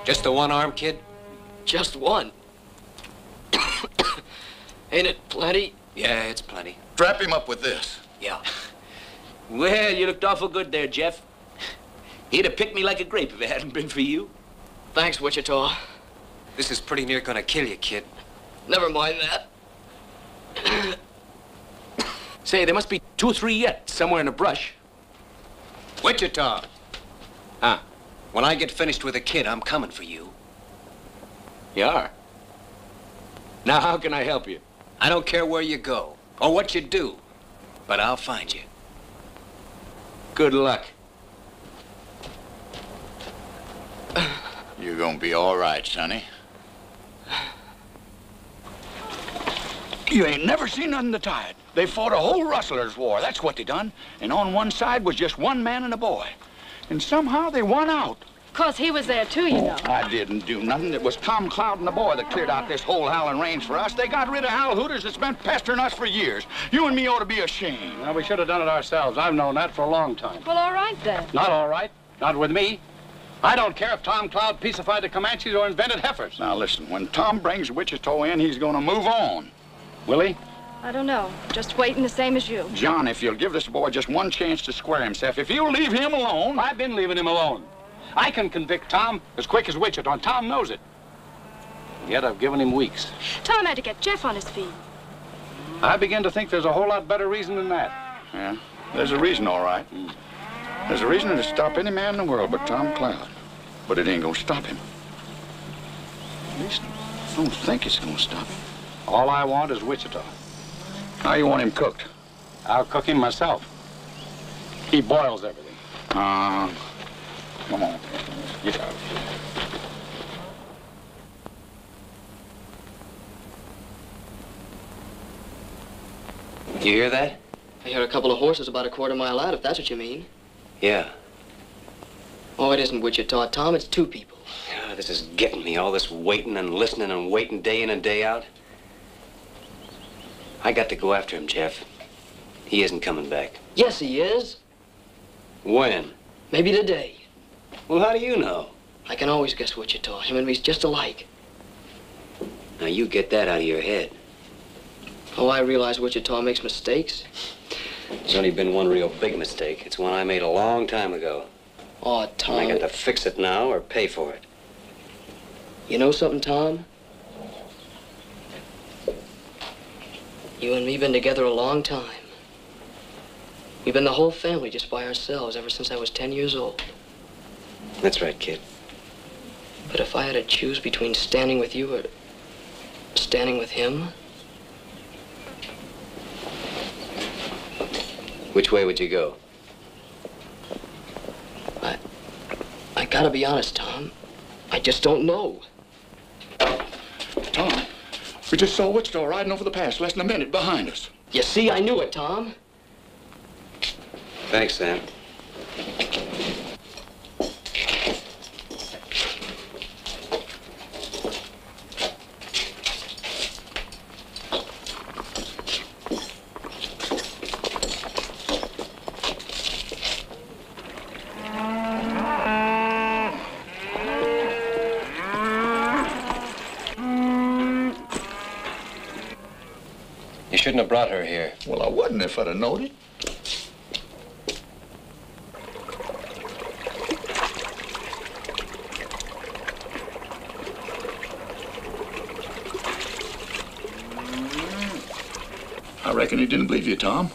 Just the one arm, kid? Just one. Ain't it plenty? Yeah, it's plenty. Strap him up with this. Yeah. Well, you looked awful good there, Jeff. He'd have picked me like a grape if it hadn't been for you. Thanks, Wichita. This is pretty near gonna kill you, kid. Never mind that. Say, there must be 2 or 3 yet, somewhere in the brush. Wichita! Huh? When I get finished with the kid, I'm coming for you. You are? Now, how can I help you? I don't care where you go or what you do, but I'll find you. Good luck. You're gonna be all right, sonny. You ain't never seen nothing to tie it. They fought a whole rustlers' war. That's what they done. And on one side was just one man and a boy. And somehow they won out. 'Cause he was there too, you know. I didn't do nothing. It was Tom Cloud and the boy that cleared out this whole howling range for us. They got rid of Hal Hooters that's been pestering us for years. You and me ought to be ashamed. Well, we should have done it ourselves. I've known that for a long time. Well, all right then. Not all right. Not with me. I don't care if Tom Cloud peacified the Comanches or invented heifers. Now listen, when Tom brings Wichita in, he's gonna move on. Will he? I don't know. Just waiting the same as you. John, if you'll give this boy just one chance to square himself, if you'll leave him alone... I've been leaving him alone. I can convict Tom as quick as Wichita, and Tom knows it. Yet I've given him weeks. Tom had to get Jeff on his feet. I begin to think there's a whole lot better reason than that. Yeah, there's a reason, all right. There's a reason to stop any man in the world but Tom Cloud. But it ain't gonna stop him. At least I don't think it's gonna stop him. All I want is Wichita. How you want him cooked? I'll cook him myself. He boils everything. Come on. Get out. You hear that? I hear a couple of horses about a quarter mile out, if that's what you mean. Yeah. Oh, it isn't Wichita, Tom. It's 2 people. God, this is getting me, all this waiting and listening and waiting day in and day out. I got to go after him, Jeff. He isn't coming back. Yes, he is. When? Maybe today. Well, how do you know? I can always guess Wichita. Him and me's just alike. Now, you get that out of your head. Oh, I realize Wichita makes mistakes. There's only been one real big mistake. It's one I made a long time ago. Oh, Tom. And I got to fix it now or pay for it. You know something, Tom? You and me been together a long time. We've been the whole family just by ourselves ever since I was 10 years old. That's right, kid. But if I had to choose between standing with you or standing with him... Which way would you go? I gotta be honest, Tom. I just don't know. Tom, we just saw Wichita riding over the pass less than a minute behind us. You see, I knew it, Tom. Thanks, Sam. You shouldn't have brought her here. Well, I wouldn't if I'd have known it. I reckon he didn't believe you, Tom.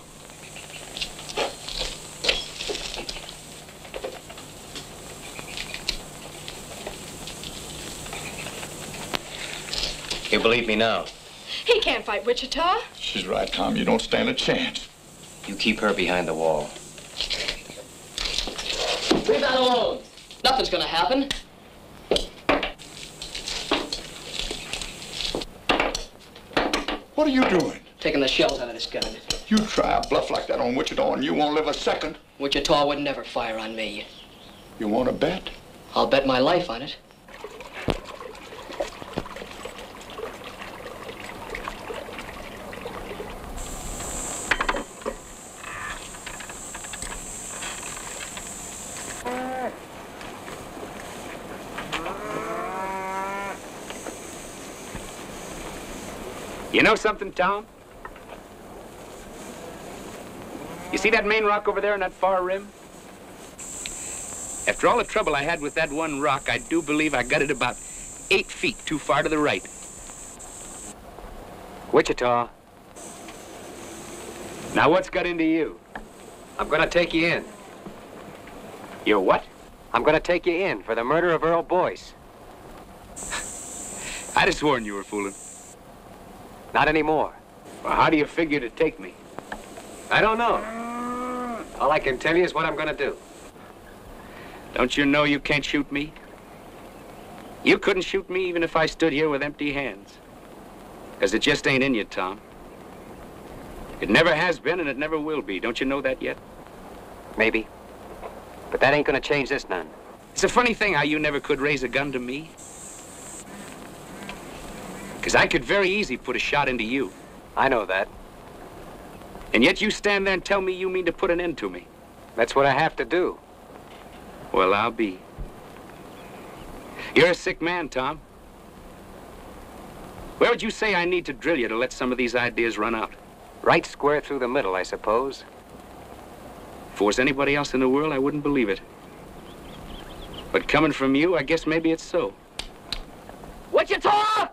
You believe me now? He can't fight Wichita. She's right, Tom. You don't stand a chance. You keep her behind the wall. Leave that alone. Nothing's gonna happen. What are you doing? Taking the shells out of this gun. You try a bluff like that on Wichita and you won't live a second. Wichita would never fire on me. You want to bet? I'll bet my life on it. You know something, Tom? You see that main rock over there on that far rim? After all the trouble I had with that one rock, I do believe I got it about 8 feet too far to the right. Wichita. Now what's got into you? I'm gonna take you in. You're what? I'm gonna take you in for the murder of Earl Boyce. I'd have sworn you were fooling. Not anymore. Well, how do you figure to take me? I don't know. All I can tell you is what I'm gonna do. Don't you know you can't shoot me? You couldn't shoot me even if I stood here with empty hands. Because it just ain't in you, Tom. It never has been and it never will be. Don't you know that yet? Maybe. But that ain't gonna change this none. It's a funny thing how you never could raise a gun to me. Because I could very easy put a shot into you. I know that. And yet you stand there and tell me you mean to put an end to me. That's what I have to do. Well, I'll be. You're a sick man, Tom. Where would you say I need to drill you to let some of these ideas run out? Right square through the middle, I suppose. If it was anybody else in the world, I wouldn't believe it. But coming from you, I guess maybe it's so. Wichita!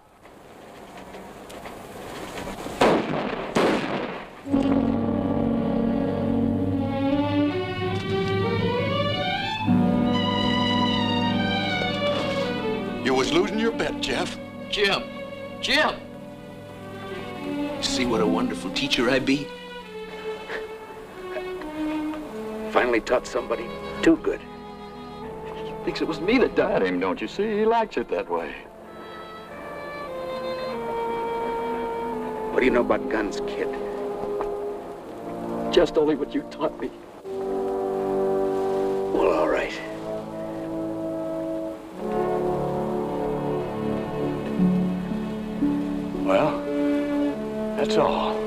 You was losing your bet, Jeff. Jim! Jim! See what a wonderful teacher I be? Finally taught somebody too good. He thinks it was me that died him, don't you see? He likes it that way. What do you know about guns, kid? Just only what you taught me. Well, all right. Well, that's all.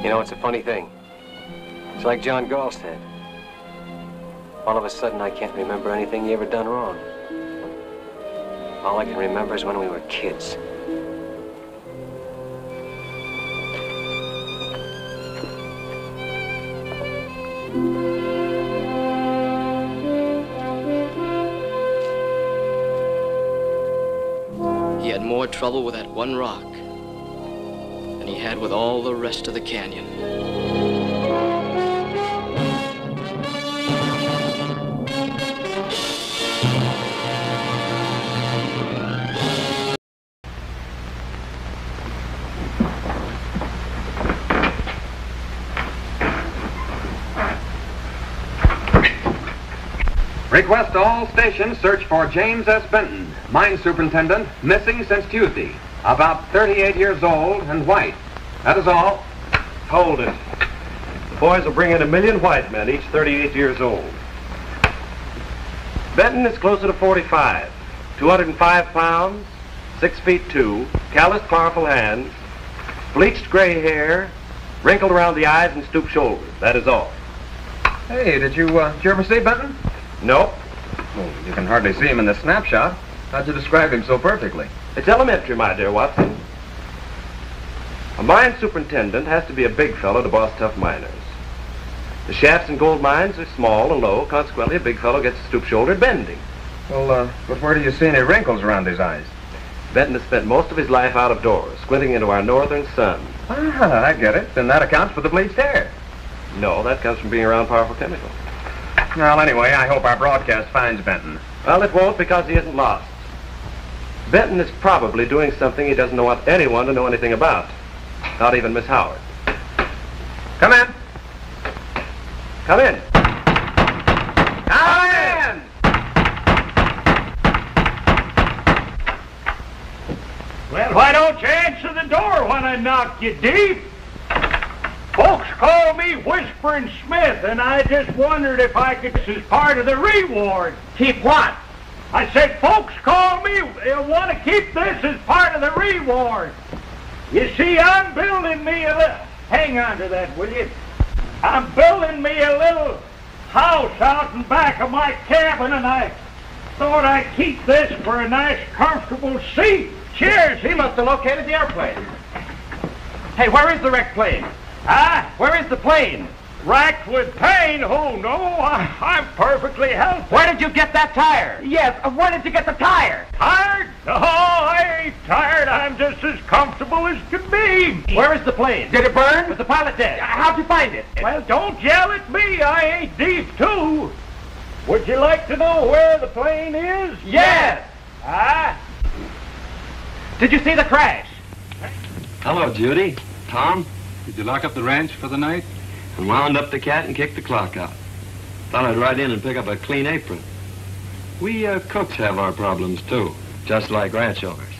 You know, it's a funny thing. It's like John Gall said. All of a sudden, I can't remember anything you ever done wrong. All I can remember is when we were kids. He had more trouble with that one rock than he had with all the rest of the canyon. Request all stations search for James S. Benton, mine superintendent, missing since Tuesday. About 38 years old and white. That is all. Hold it. The boys will bring in 1 million white men, each 38 years old. Benton is closer to 45. 205 pounds, 6 feet 2, calloused, powerful hands, bleached gray hair, wrinkled around the eyes and stooped shoulders. That is all. Hey, did you ever see Benton? Nope. Well, you can hardly see him in the snapshot. How'd you describe him so perfectly? It's elementary, my dear Watson. A mine superintendent has to be a big fellow to boss tough miners. The shafts in gold mines are small and low, consequently a big fellow gets stoop-shouldered bending. Well, but where do you see any wrinkles around his eyes? Benton has spent most of his life out of doors, squinting into our northern sun. Ah, I get it. Then that accounts for the bleached hair. No, that comes from being around powerful chemicals. Well, anyway, I hope our broadcast finds Benton. Well, it won't because he isn't lost. Benton is probably doing something he doesn't want anyone to know anything about. Not even Miss Howard. Come in. Come in. Come in! Well, why don't you answer the door when I knock you deep? Folks call me Whispering Smith, and I just wondered if I could, as part of the reward. Keep what? I said folks call me, they'll want to keep this as part of the reward. You see, I'm building me a little, hang on to that, will you? I'm building me a little house out in back of my cabin, and I thought I'd keep this for a nice, comfortable seat. Cheers. He must have located the airplane. Hey, where is the wrecked plane? Huh? Where is the plane? Racked with pain? Oh, no, I'm perfectly healthy. Where did you get that tire? Yes, where did you get the tire? Tired? No, I ain't tired. I'm just as comfortable as can be. Where is the plane? Did it burn? Was the pilot dead? How'd you find it? Well, don't yell at me. I ain't deep, too. Would you like to know where the plane is? Yes. Huh? Did you see the crash? Hello, Judy. Tom? Did you lock up the ranch for the night? And wound up the cat and kicked the clock out. Thought I'd ride in and pick up a clean apron. We cooks have our problems, too, just like ranch owners.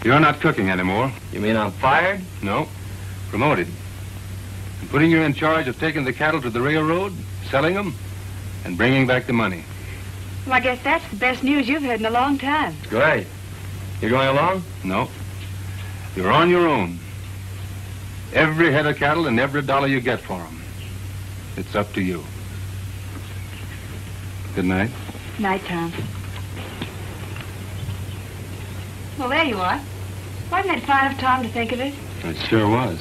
You're not cooking anymore. You mean I'm fired? No. Promoted. I'm putting you in charge of taking the cattle to the railroad, selling them, and bringing back the money. Well, I guess that's the best news you've heard in a long time. Great. You going along? No. You're on your own. Every head of cattle and every dollar you get for them. It's up to you. Good night. Night, Tom. Well, there you are. Wasn't it fine of Tom to think of it? It sure was.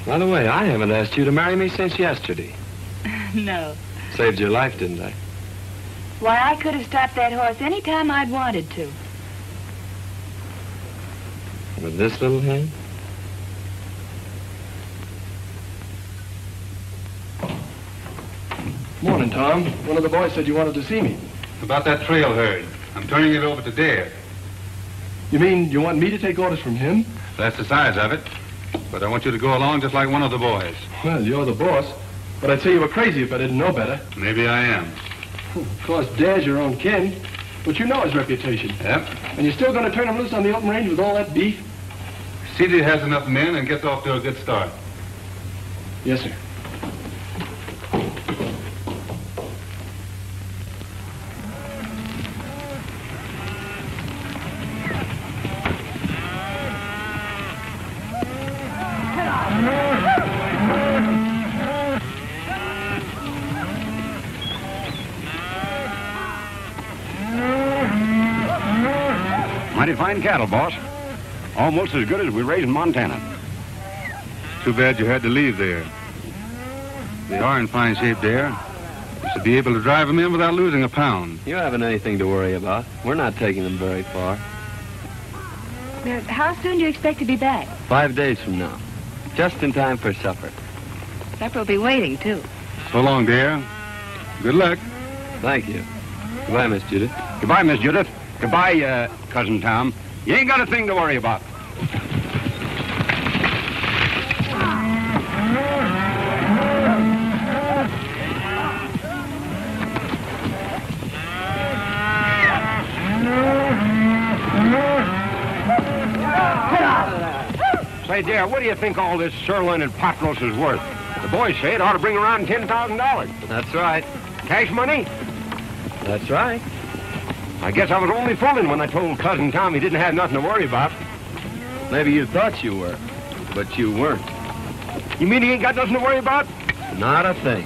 By the way, I haven't asked you to marry me since yesterday. No. Saved your life, didn't I? Why, I could have stopped that horse any time I'd wanted to. With this little hand? Morning, Tom. One of the boys said you wanted to see me. About that trail herd. I'm turning it over to Dare. You mean you want me to take orders from him? That's the size of it. But I want you to go along just like one of the boys. Well, you're the boss. But I'd say you were crazy if I didn't know better. Maybe I am. Of course, Dare's your own kin. But you know his reputation. Yep. And you're still going to turn him loose on the open range with all that beef? See that he has enough men and gets off to a good start. Yes, sir. Mighty fine cattle, boss. Almost as good as we raise in Montana. Too bad you had to leave there. They are in fine shape there. You should be able to drive them in without losing a pound. You haven't anything to worry about. We're not taking them very far. Now, how soon do you expect to be back? 5 days from now. Just in time for supper. Supper will be waiting, too. So long, Dare. Good luck. Thank you. Goodbye, Miss Judith. Goodbye, Miss Judith. Goodbye, Cousin Tom. You ain't got a thing to worry about. Say, Dare, what do you think all this sirloin and pot roast is worth? The boys say it ought to bring around $10,000. That's right. Cash money? That's right. I guess I was only fooling when I told Cousin Tom he didn't have nothing to worry about. Maybe you thought you were, but you weren't. You mean he ain't got nothing to worry about? Not a thing.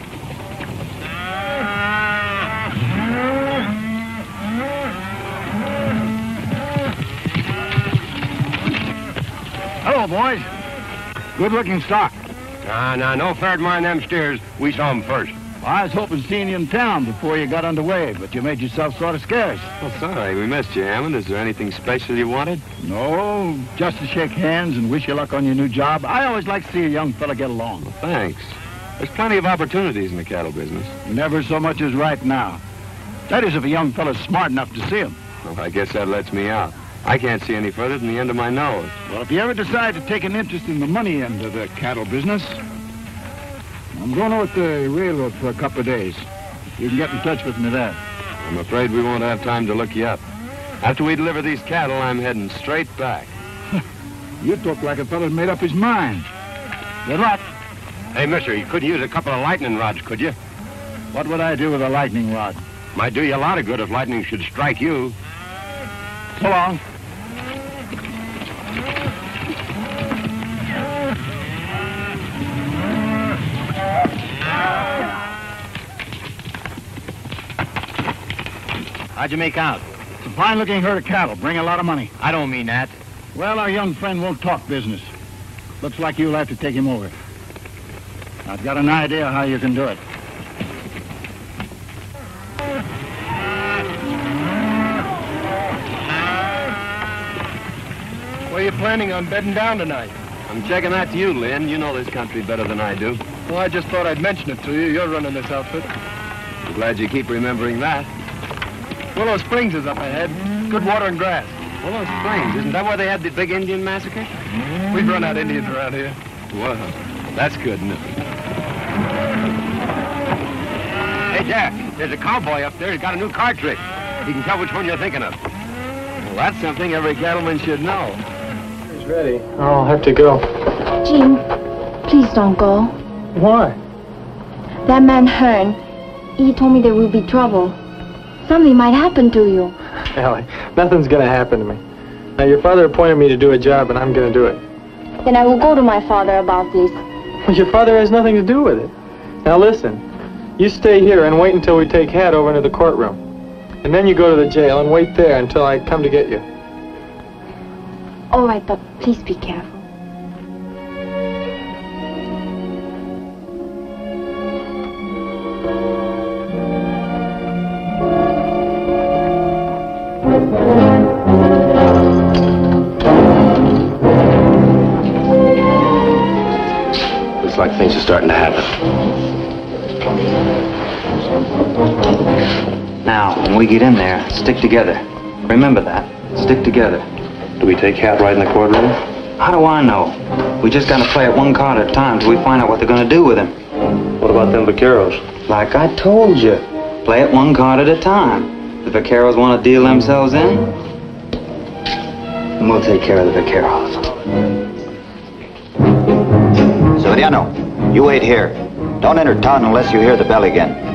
Hello, boys. Good-looking stock. No fair to mind them steers. We saw them first. I was hoping seeing you in town before you got underway, but you made yourself sort of scarce. Well, sorry, we missed you, Hammond. Is there anything special you wanted? No, just to shake hands and wish you luck on your new job. I always like to see a young fella get along. Well, thanks. There's plenty of opportunities in the cattle business. Never so much as right now. That is, if a young fella's smart enough to see 'em. Well, I guess that lets me out. I can't see any further than the end of my nose. Well, if you ever decide to take an interest in the money end of the cattle business, I'm going over to the railroad for a couple of days. You can get in touch with me there. I'm afraid we won't have time to look you up. After we deliver these cattle, I'm heading straight back. You talk like a fella's made up his mind. Good luck. Hey, mister, you could use a couple of lightning rods, could you? What would I do with a lightning rod? Might do you a lot of good if lightning should strike you. So long. How'd you make out? It's a fine-looking herd of cattle. Bring a lot of money. I don't mean that. Well, our young friend won't talk business. Looks like you'll have to take him over. I've got an idea how you can do it. Where are you planning on bedding down tonight? I'm checking that to you, Lynn. You know this country better than I do. Well, I just thought I'd mention it to you. You're running this outfit. I'm glad you keep remembering that. Willow Springs is up ahead. Good water and grass. Willow Springs, isn't that where they had the big Indian massacre? We've run out Indians around here. Well, that's good, isn't it? Hey, Jack, there's a cowboy up there who's got a new card trick. He can tell which one you're thinking of. Well, that's something every cattleman should know. He's ready. I'll have to go. Jim, please don't go. Why? That man Hearn, he told me there will be trouble. Something might happen to you. Allie, nothing's gonna happen to me. Now, your father appointed me to do a job, and I'm gonna do it. Then I will go to my father about this. Well, your father has nothing to do with it. Now, listen. You stay here and wait until we take Hat over into the courtroom. And then you go to the jail and wait there until I come to get you. All right, but please be careful. Looks like things are starting to happen. Now, when we get in there, stick together. Remember that. Stick together. Do we take Hat right in the courtroom? How do I know? We just gotta play it one card at a time till we find out what they're gonna do with him. What about them vaqueros? Like I told you, play it one card at a time. The vaqueros want to deal themselves in, and we'll take care of the vaqueros. Severiano, you wait here. Don't enter town unless you hear the bell again.